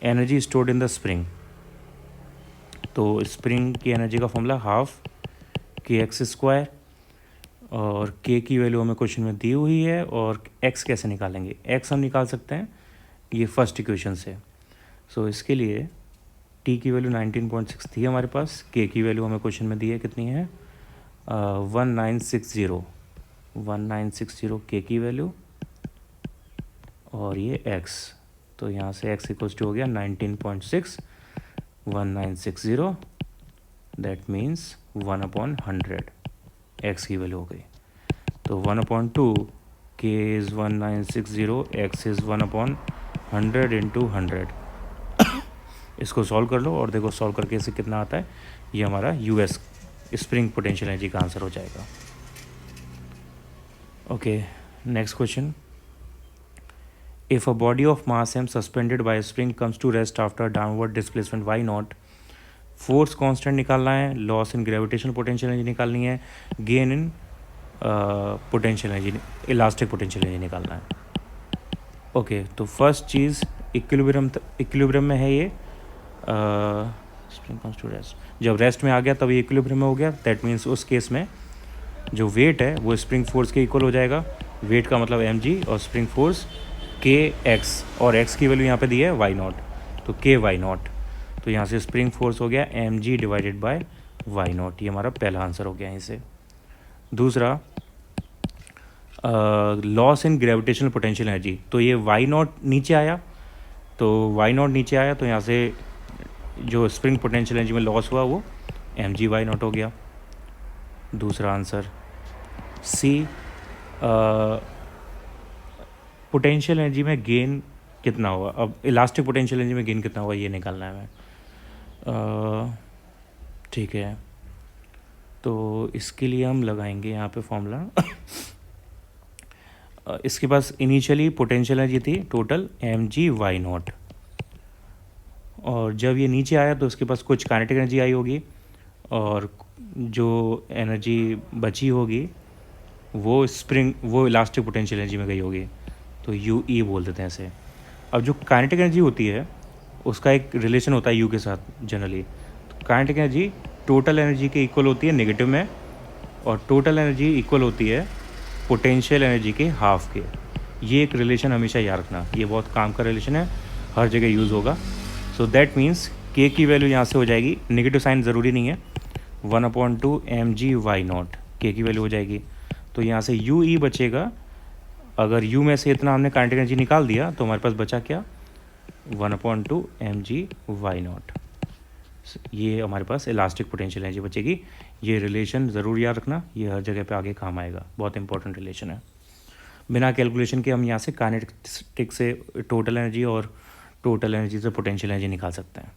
energy stored in the spring. तो स्प्रिंग की एनर्जी का formula half k x square, और के की वैल्यू हमें क्वेश्चन में दी हुई है, और एक्स कैसे निकालेंगे, एक्स हम निकाल सकते हैं ये फर्स्ट इक्वेशन से। सो इसके लिए टी की वैल्यू 19.6 थी हमारे पास, के की वैल्यू हमें क्वेश्चन में दी है कितनी है 1960 के की वैल्यू, और ये एक्स। तो यहाँ से एक्स इक्वल्स टू हो गया 19.6 1960, दैट मीन्स 1/100 एक्स की वैल्यू हो गई। तो 1/2 के इज़ 1960, एक्स इज़ 1/100 इंटू 100। इसको सॉल्व कर लो और देखो सॉल्व करके इसे कितना आता है। ये हमारा यूएस स्प्रिंग पोटेंशियल एनर्जी का आंसर हो जाएगा। Okay, next question. If a body of mass m suspended by a spring comes to rest after downward displacement y0, force constant निकालना है, loss in gravitational potential energy निकालनी है, gain in potential energy, elastic potential energy निकालना है। ओके, तो फर्स्ट चीज़ इक्विलिब्रियम में है ये, स्प्रिंग कम्स टू रेस्ट। जब रेस्ट में आ गया तब ये इक्विलिब्रियम में हो गया। दैट मीन्स उस केस में जो वेट है वो स्प्रिंग फोर्स के इक्वल हो जाएगा। वेट का मतलब mg और स्प्रिंग फोर्स kx, और x की वैल्यू यहाँ पे दी है y0, तो ky0। तो यहाँ से स्प्रिंग फोर्स हो गया mg डिवाइडेड बाय y0। ये हमारा पहला आंसर हो गया यहीं से। दूसरा, loss in gravitational potential energy, तो ये y0 नीचे आया, तो y0 नीचे आया तो यहाँ से जो स्प्रिंग पोटेंशियल एनर्जी में लॉस हुआ वो mg y0 हो गया। दूसरा आंसर सी, पोटेंशियल एनर्जी में गेन कितना हुआ। अब इलास्टिक पोटेंशियल एनर्जी में गेन कितना हुआ ये निकालना है हमें। ठीक है, तो इसके लिए हम लगाएंगे यहाँ पे फॉर्मूला। इसके पास इनिशियली पोटेंशियल एनर्जी थी टोटल mg/y0, और जब ये नीचे आया तो उसके पास कुछ काइनेटिक एनर्जी आई होगी, और जो एनर्जी बची होगी वो इलास्टिक पोटेंशियल एनर्जी में गई होगी, तो यू ई बोल देते हैं इसे। अब जो काइनेटिक एनर्जी होती है उसका एक रिलेशन होता है यू के साथ जनरली। तो काइनेटिक एनर्जी टोटल एनर्जी के इक्वल होती है नेगेटिव में, और टोटल एनर्जी इक्वल होती है पोटेंशियल एनर्जी के हाफ के। ये एक रिलेशन हमेशा याद रखना, ये बहुत काम का रिलेशन है, हर जगह यूज़ होगा। सो दैट मीन्स के की वैल्यू यहाँ से हो जाएगी, नेगेटिव साइन ज़रूरी नहीं है, 1/2 mg/y0 के की वैल्यू हो जाएगी। तो यहाँ से यू ई बचेगा। अगर यू में से इतना हमने काइनेटिक एनर्जी निकाल दिया तो हमारे पास बचा क्या, 1/2 mg/y0। ये हमारे पास इलास्टिक पोटेंशियल एनर्जी बचेगी। ये रिलेशन ज़रूर याद रखना, ये हर जगह पे आगे काम आएगा, बहुत इंपॉर्टेंट रिलेशन है। बिना कैलकुलेशन के हम यहाँ से काइनेटिक से टोटल एनर्जी और टोटल एनर्जी से पोटेंशियल एनर्जी निकाल सकते हैं।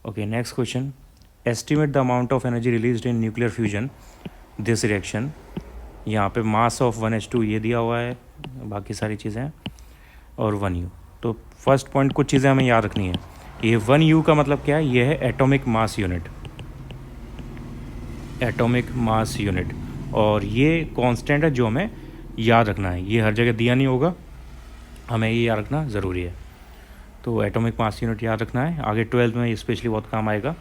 Okay, next question, estimate the amount of energy released in nuclear fusion this reaction. यहाँ पे मास ऑफ 1h2 ये दिया हुआ है, बाकी सारी चीज़ें, और 1u। तो फर्स्ट पॉइंट कुछ चीज़ें हमें याद रखनी है। ये 1u का मतलब क्या है, ये है atomic mass unit, atomic mass unit, और ये कांस्टेंट है जो हमें याद रखना है। ये हर जगह दिया नहीं होगा, हमें ये याद रखना ज़रूरी है। तो एटॉमिक मास यूनिट याद रखना है, आगे 12th में स्पेशली बहुत काम आएगा।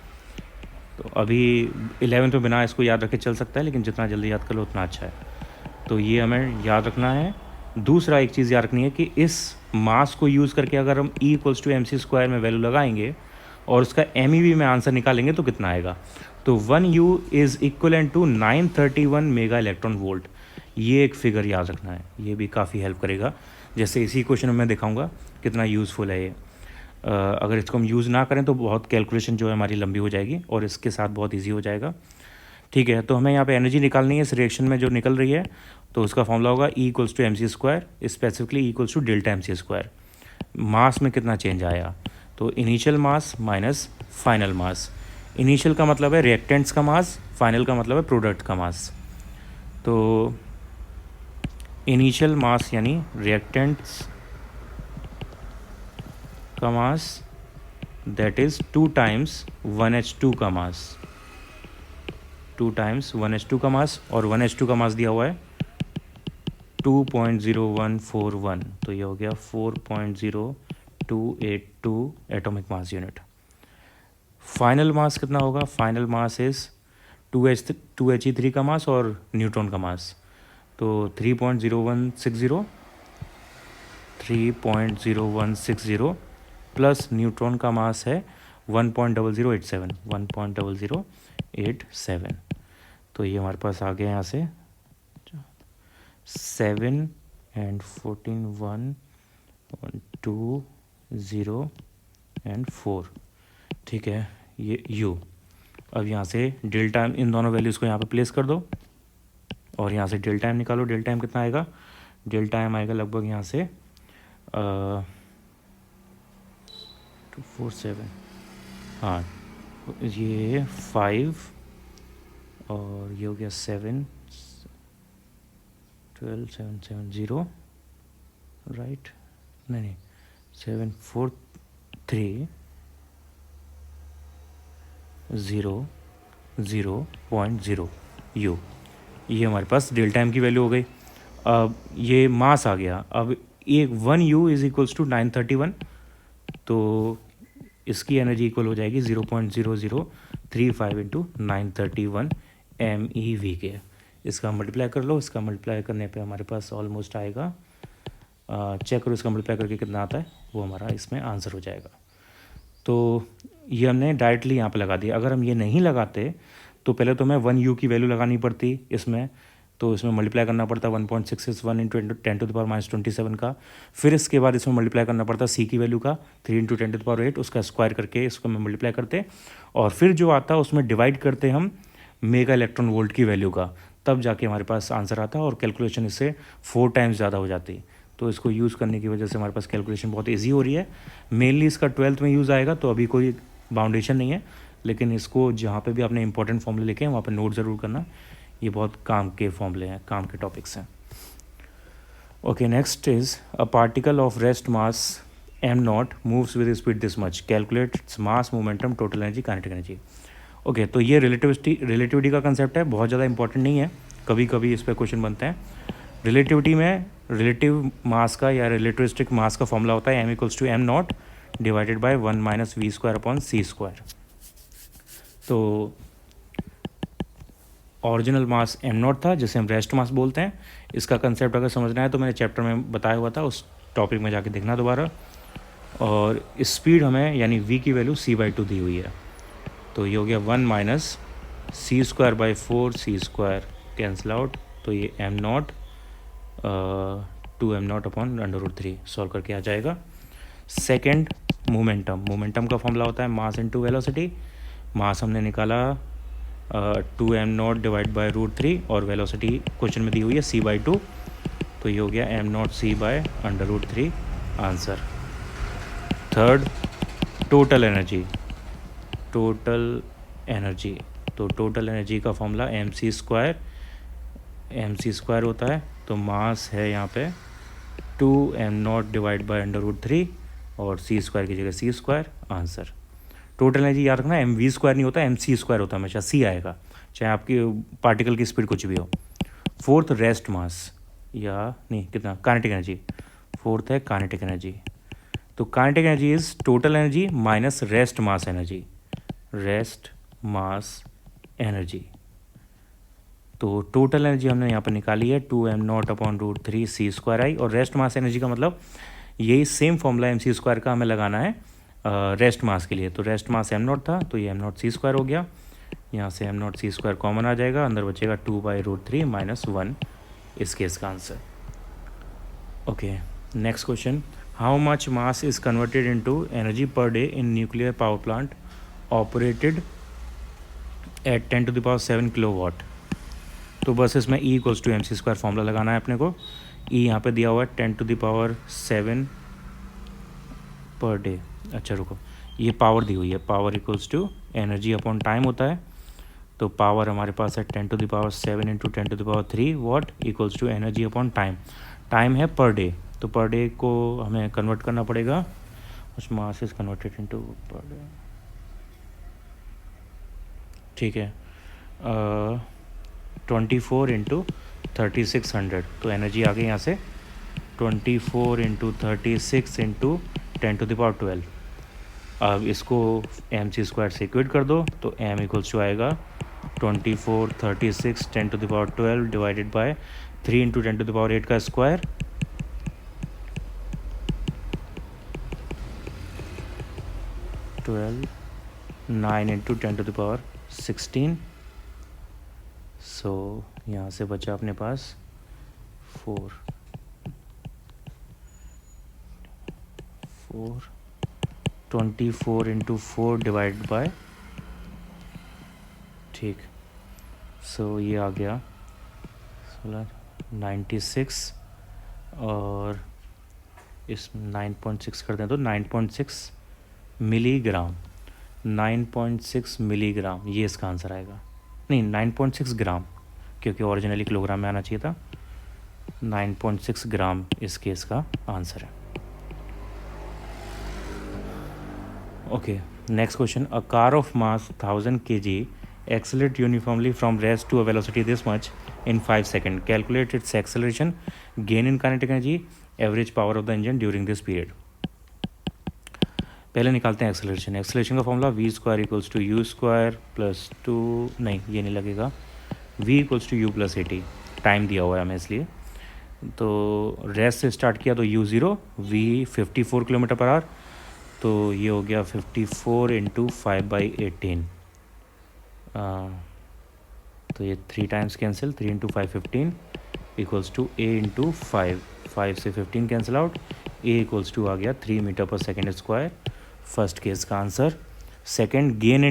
तो अभी 11th में बिना इसको याद रखे चल सकता है, लेकिन जितना जल्दी याद कर लो उतना अच्छा है। तो ये हमें याद रखना है। दूसरा एक चीज़ याद रखनी है कि इस मास को यूज़ करके अगर हम E = mc² में वैल्यू लगाएंगे और उसका MEV में आंसर निकालेंगे तो कितना आएगा। तो 1u is equivalent to 931 mega electron volt. ये एक फिगर याद रखना है, ये भी काफ़ी हेल्प करेगा। जैसे इसी क्वेश्चन में मैं दिखाऊंगा कितना यूज़फुल है ये। अगर इसको हम यूज़ ना करें तो बहुत कैलकुलेशन जो है हमारी लंबी हो जाएगी, और इसके साथ बहुत ईजी हो जाएगा। ठीक है, तो हमें यहाँ पे एनर्जी निकालनी है इस रिएक्शन में जो निकल रही है, तो उसका फॉर्मूला होगा E = mc², specifically E = delta mc²। मास में कितना चेंज आया, तो इनिशियल मास माइनस फाइनल मास। इनिशियल का मतलब है रिएक्टेंट्स का मास, फाइनल का मतलब है प्रोडक्ट का मास। तो इनिशियल मास यानी रिएक्टेंट्स का मास, दैट इज़ 2 टाइम्स 1h2 का मास, 2 टाइम्स 1h2 का मास, और 1h2 का मास दिया हुआ है 2.0141, तो ये हो गया 4.0282 एटॉमिक मास यूनिट। फाइनल मास कितना होगा, फाइनल मास इज़ 2he3 का मास और न्यूट्रॉन का मास, तो 3.0160 प्लस न्यूट्रॉन का मास है 1.0087, तो ये हमारे पास आ गया यहाँ से 7 and 14 1 2 0 and 4। ठीक है, ये u। अब यहाँ से डेल टाइम, इन दोनों वैल्यूज़ को यहाँ पे प्लेस कर दो, और यहाँ से डेल टाइम निकालो। डेल टाइम कितना आएगा, डेल टाइम आएगा लगभग यहाँ से 247, हाँ ये 5 और ये हो गया 7 12 7 7 0 राइट, नहीं 7 4 3 0 0.0 u। ये हमारे पास डेल्टा एम की वैल्यू हो गई। अब ये मास आ गया। अब एक 1 U इज इक्वल्स टू 931, तो इसकी एनर्जी इक्वल हो जाएगी 0.0035 इंटू 931 MeV के। इसका मल्टीप्लाई कर लो, इसका मल्टीप्लाई करने पे हमारे पास ऑलमोस्ट आएगा, चेक करो इसका मल्टीप्लाई करके कितना आता है, वो हमारा इसमें आंसर हो जाएगा। तो ये हमने डायरेक्टली यहाँ पे लगा दिया। अगर हम ये नहीं लगाते तो पहले तो हमें 1U की वैल्यू लगानी पड़ती इसमें, तो इसमें मल्टीप्लाई करना पड़ता 1.661 इंटू 10⁻27 का। फिर इसके बाद इसमें मल्टीप्लाई करना पड़ता C की वैल्यू का 3 इंटू 10⁸, उसका स्क्वायर करके इसको हम मल्टीप्लाई करते, और फिर जो आता है उसमें डिवाइड करते हम मेगा इलेक्ट्रॉन वोल्ट की वैल्यू का, तब जाके हमारे पास आंसर आता है और कैलकुलेशन इससे 4 टाइम्स ज़्यादा हो जाती। तो इसको यूज़ करने की वजह से हमारे पास कैलकुलेशन बहुत ईजी हो रही है। मेनली इसका 12th में यूज़ आएगा, तो अभी कोई बाउंडेशन नहीं है, लेकिन इसको जहाँ पे भी आपने इंपॉर्टेंट फॉर्मूले लिखे हैं वहाँ पे नोट ज़रूर करना। ये बहुत काम के फॉर्मूले हैं, काम के टॉपिक्स हैं। Okay, next is a particle of rest mass m0 moves with speed this much, calculate its mass, momentum, total energy, kinetic energy. Okay, तो ये रिलेटिविटी का कंसेप्ट है, बहुत ज़्यादा इंपॉर्टेंट नहीं है, कभी कभी इस पर क्वेश्चन बनते हैं। रिलेटिविटी में रिलेटिव मास का या रिलेटिविस्टिक मास का फॉर्मूला होता है m=m0 डिवाइडेड बाय 1 - v²/c²। तो ओरिजिनल मास m0 था, जिसे हम रेस्ट मास बोलते हैं। इसका कंसेप्ट अगर समझना है तो मैंने चैप्टर में बताया हुआ था, उस टॉपिक में जाके देखना दोबारा। और स्पीड हमें यानी v की वैल्यू c/2 दी हुई है, तो ये हो गया 1 - c²/4 c² कैंसिल आउट, तो ये m0 2m0/√3 सॉल्व करके आ जाएगा। सेकंड, मोमेंटम का फॉर्मूला होता है मास इनटू वेलोसिटी। मास हमने निकाला 2m0 डिवाइड बाय √3 और वेलोसिटी क्वेश्चन में दी हुई है c/2, तो ये हो गया m0 c/√3 answer. Third, total energy. तो टोटल एनर्जी का फॉर्मूला mc² होता है, तो मास है यहाँ पे 2m0 डिवाइड बाय √3 और c² की जगह c², आंसर। टोटल एनर्जी याद रखना mv² नहीं होता, mc² होता है, हमेशा c आएगा, चाहे आपकी पार्टिकल की स्पीड कुछ भी हो। फोर्थ, रेस्ट मास, या नहीं कितना, काइनेटिक एनर्जी। फोर्थ है काइनेटिक एनर्जी। तो kinetic energy is total energy minus rest mass energy, rest mass energy. तो टोटल एनर्जी हमने यहाँ पर निकाली है 2m0/√3 c²i, और रेस्ट मास एनर्जी का मतलब यही सेम फॉर्मूला mc² का हमें लगाना है रेस्ट मास के लिए। तो रेस्ट मास m0 था, तो ये m0 c² हो गया, यहाँ से m0 c² कॉमन आ जाएगा, अंदर बचेगा 2/√3 - 1, इस केस का answer. Okay, next question, how much mass is converted into energy per day in nuclear power plant operated at 10⁷ kilowatt. तो बस इसमें E = mc² फॉर्मूला लगाना है अपने को। E यहाँ पे दिया हुआ है 10⁷ पर डे। अच्छा रुको, ये पावर दी हुई है, पावर = एनर्जी अपॉन टाइम होता है, तो पावर हमारे पास है 10⁷ इंटू 10⁻³ वाट = एनर्जी अपॉन टाइम। टाइम है पर डे, तो पर डे को हमें कन्वर्ट करना पड़ेगा, उस mass is converted into per day, ठीक है। 24 × 3600, तो एनर्जी आ गई यहाँ से 24 × 36 × 10⁻12। अब इसको mc² से इक्वेट कर दो, तो m = आएगा 24 36 10⁻12 डिवाइडेड बाय 3 × 10⁸ का स्क्वायर, 12 9 × 10⁻16। सो यहाँ से बचा अपने पास 4 24 × 4 डिवाइड बाय, ठीक। सो ये आ गया 96, और इस 9.6 कर दें तो 9.6 मिलीग्राम, 9.6 मिलीग्राम, ये इसका आंसर आएगा। नहीं, 9.6 ग्राम, क्योंकि ओरिजिनली किलोग्राम में आना चाहिए था। 9.6 ग्राम इस केस का आंसर है। Okay, next question, a car of mass 1000 kg accelerate uniformly from rest to a velocity this much in 5 seconds. Calculate its acceleration, gain in kinetic energy, average power of the engine during this period. पहले निकालते हैं एक्सेलरेशन. एक्सेलरेशन का formula v square equals to u square plus 2, नहीं ये नहीं लगेगा, v equals to u plus a t. Time दिया हुआ है हमें इसलिए. तो रेस्ट से स्टार्ट किया तो u0, v 54 किलोमीटर पर आवर, तो ये हो गया 54 इंटू 5/18. तो ये 3 times cancel, 3 into 5 15 equals to a into 5 से 15 cancel out, a equals to आ गया 3 मीटर पर सेकेंड स्क्वायर. फर्स्ट केस का answer. Second, gain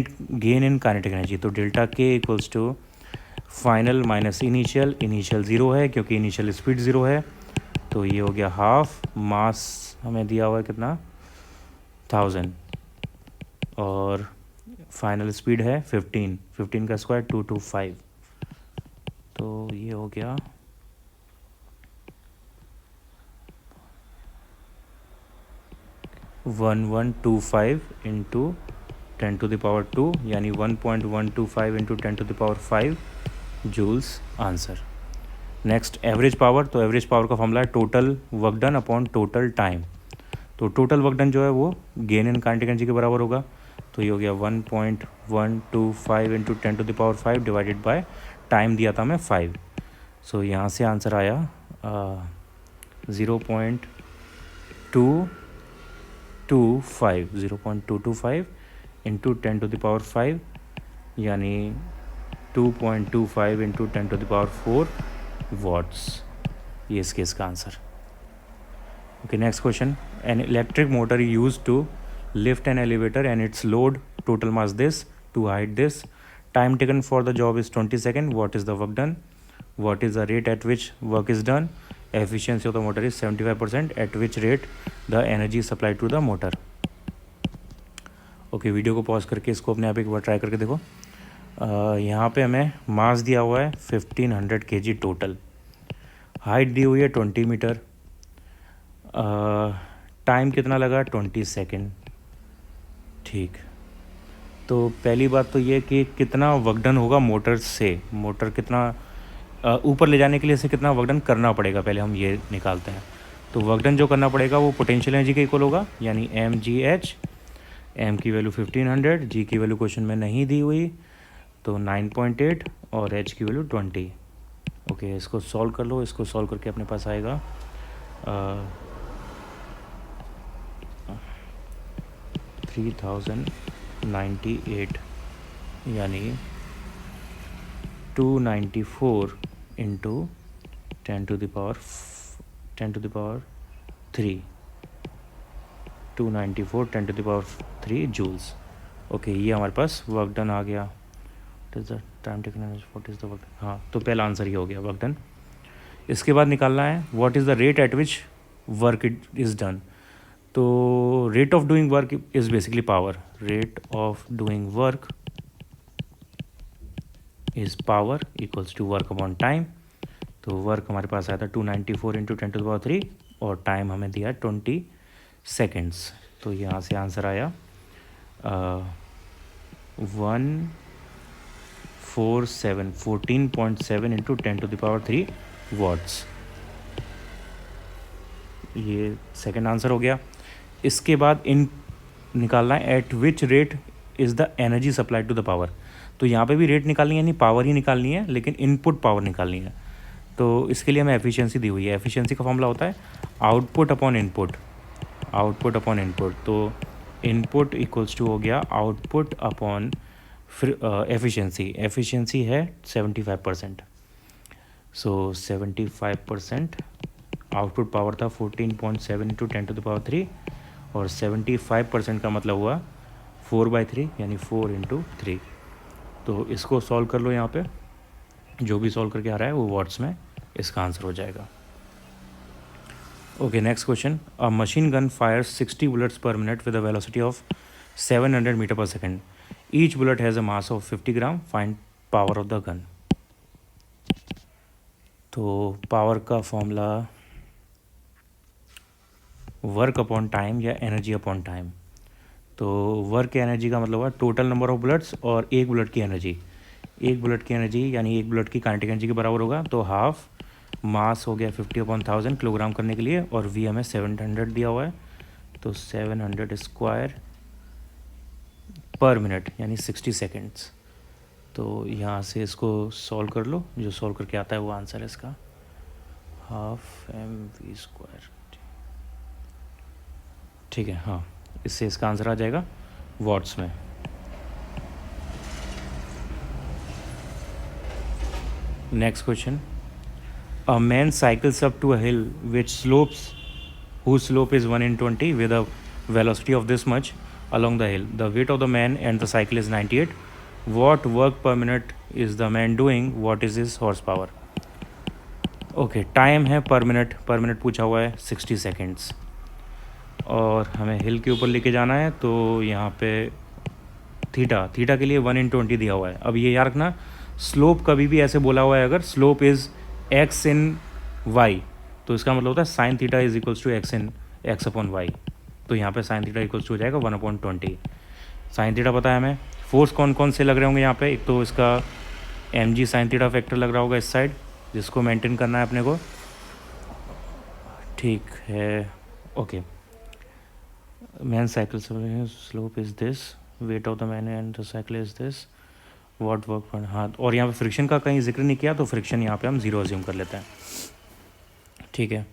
in kinetic energy, तो डेल्टा के equals to final minus initial. Initial zero है क्योंकि इनिशियल स्पीड ज़ीरो है, तो ये हो गया हाफ. मास हमें दिया हुआ है कितना, 1000, और फाइनल स्पीड है 15 का स्क्वायर 225, तो ये हो गया 1125 इंटू 10⁻², यानी 1.125 इंटू 10⁻5 joules answer. Next, average power. तो एवरेज पावर का फॉर्मूला है total work done upon total time. तो टोटल वर्क डन जो है वो गेन इन काइनेटिक एनर्जी के बराबर होगा, तो ये हो गया 1.125 इंटू 10⁻5 डिवाइडेड बाय टाइम दिया था हमें 5. सो यहाँ से आंसर आया 0.225 इंटू 10⁻5, यानी 2.25 इंटू 10⁻4 वॉट्स. ये इस केस का answer. Okay, next question. An electric motor use to lift an elevator and its load, total mass this, to height this, time taken for the job is 20 seconds. What is the work done? What is the rate at which work is done? Efficiency of the motor is 75%. At which rate the energy is supplied to the motor? Okay, video को पॉज करके इसको अपने आप एक बार ट्राई करके देखो. यहाँ पे हमें मास दिया हुआ है 1500 kg टोटल. हाइट दी हुई है 20 मीटर. टाइम कितना लगा, 20 सेकेंड. ठीक, तो पहली बात तो ये कि कितना वर्क डन होगा मोटर से, मोटर कितना ऊपर ले जाने के लिए इसे कितना वर्क डन करना पड़ेगा, पहले हम ये निकालते हैं. तो वर्क डन जो करना पड़ेगा वो पोटेंशियल एनर्जी के इक्वल होगा, यानी mgh. m की वैल्यू 1500, g की वैल्यू क्वेश्चन में नहीं दी हुई, तो 9.8, और h की वैल्यू 20. ओके, इसको सॉल्व कर लो. इसको सॉल्व करके अपने पास आएगा 3098, यानी 294 इंटू 10⁻3, 294 10⁻3 जूल्स. ओके, ये हमारे पास वर्क डन आ गया. Time taken, what is the work. हाँ, तो पहला आंसर ये हो गया, वर्क डन. इसके बाद निकालना है what is the rate at which work is done. तो rate of doing work is basically power. Rate of doing work is power equals to work upon time. तो वर्क हमारे पास आया था 294 इंटू 10⁻3, और टाइम हमें दिया 20 सेकेंड्स. तो यहाँ से आंसर आया 14.7 इंटू 10⁻3 वॉट्स. ये सेकेंड आंसर हो गया. इसके बाद इन निकालना है at which rate is the energy supplied to the power. तो यहाँ पे भी रेट निकालनी है, यानी पावर ही निकालनी है, लेकिन इनपुट पावर निकालनी है. तो इसके लिए हमें एफिशिएंसी दी हुई है. एफिशिएंसी का फॉर्मूला होता है output upon input. Output upon input, तो इनपुट इक्वल्स टू हो गया आउटपुट अपॉन एफिशिएंसी. एफिशिएंसी है 75%. सो 75%. आउटपुट पावर था 14.7 इंटू 10⁻3, और 75% का मतलब हुआ 4/3, यानी 4 इंटू 3. तो इसको सॉल्व कर लो. यहाँ पे जो भी सॉल्व करके आ रहा है वो वॉट्स में इसका आंसर हो जाएगा. Okay, next question. A machine gun fires 60 bullets per minute with a velocity of 700 metre पर second. Each bullet has a mass of 50 gram. Find power of the gun. तो पावर का फॉर्मूला वर्क अपॉन टाइम या एनर्जी अपॉन टाइम. तो वर्क एनर्जी का मतलब हुआ टोटल नंबर ऑफ बुलेट्स और एक बुलेट की एनर्जी. एक बुलेट की एनर्जी यानी एक बुलेट की काइनेटिक एनर्जी के बराबर होगा, तो हाफ मास हो गया 50/1000 किलोग्राम करने के लिए, और वी हमें 700 दिया हुआ है, तो 700 स्क्वायर पर मिनट यानी 60 सेकेंड्स। तो यहाँ से इसको सॉल्व कर लो, जो सॉल्व करके आता है वो आंसर है इसका, हाफ mv²। ठीक है, हाँ, इससे इसका आंसर आ जाएगा वॉट्स में। Next question, a man cycles up to a hill which slopes whose slope is 1 in 20 with a velocity of this much along the hill. The weight of the man and the cycle is 98. What work per minute is the man doing? What is his horsepower? Okay, time है पर मिनट पूछा हुआ है 60 सेकेंड्स, और हमें हिल के ऊपर लेके जाना है, तो यहाँ पे थीटा के लिए 1 in 20 दिया हुआ है। अब ये याद रखना, स्लोप कभी भी ऐसे बोला हुआ है, अगर slope is x in y, तो इसका मतलब होता है sine theta is equals to x upon y. तो यहाँ पे साइन थीटा इक्वल्स टू हो जाएगा 1/20। साइन थीटा पता है हमें। फोर्स कौन कौन से लग रहे होंगे यहाँ पे, एक तो इसका m g sine theta factor लग रहा होगा इस साइड, जिसको मेंटेन करना है अपने को। ठीक है, okay. Man cycle slope is this, weight of the man and the cycle is this, what work पर। हाँ, और यहाँ पे फ्रिक्शन का कहीं जिक्र नहीं किया, तो फ्रिक्शन यहाँ पे हम 0 अज्यूम कर लेते हैं। ठीक है,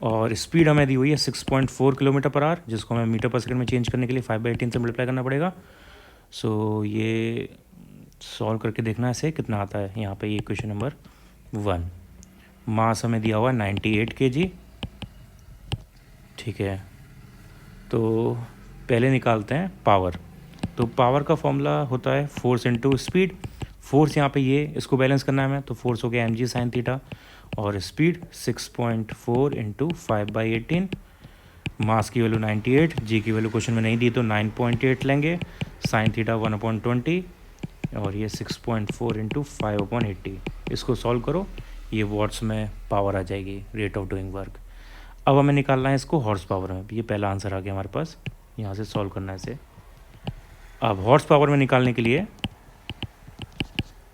और स्पीड हमें दी हुई है 6.4 किलोमीटर पर आवर, जिसको हमें मीटर पर सेकंड में चेंज करने के लिए 5/18 से मल्टीप्लाई करना पड़ेगा। सो ये सॉल्व करके देखना ऐसे कितना आता है। यहाँ पे ये क्वेश्चन नंबर 1, मास हमें दिया हुआ है 98 kg। ठीक है, तो पहले निकालते हैं पावर। तो पावर का फॉर्मूला होता है फोर्स इंटू स्पीड। फोर्स यहाँ पे ये इसको बैलेंस करना है हमें, तो फोर्स हो गया mg साइन थीटा, और स्पीड 6.4 इंटू 5/18। मास की वैल्यू 98, जी की वैल्यू क्वेश्चन में नहीं दी तो 9.8 लेंगे, साइन थीटा 1/20, और ये 6.4 इंटू 5/80। इसको सॉल्व करो, ये वॉट्स में पावर आ जाएगी, रेट ऑफ डूइंग वर्क। अब हमें निकालना है इसको हॉर्स पावर में। ये पहला आंसर आ गया हमारे पास, यहाँ से सॉल्व करना है इसे। अब हॉर्स पावर में निकालने के लिए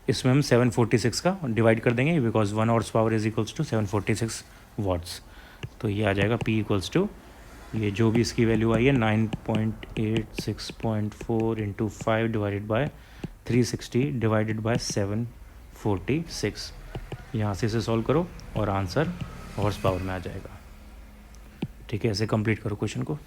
इसमें हम 746 का डिवाइड कर देंगे, because 1 horse power is equals to 746 watts. तो ये आ जाएगा P इक्वल्स टू, ये जो भी इसकी वैल्यू आई है 9.86.4 into 5 divided by 360 divided by 746। यहाँ से इसे सॉल्व करो और आंसर हॉर्स पावर में आ जाएगा। ठीक है, ऐसे कंप्लीट करो क्वेश्चन को।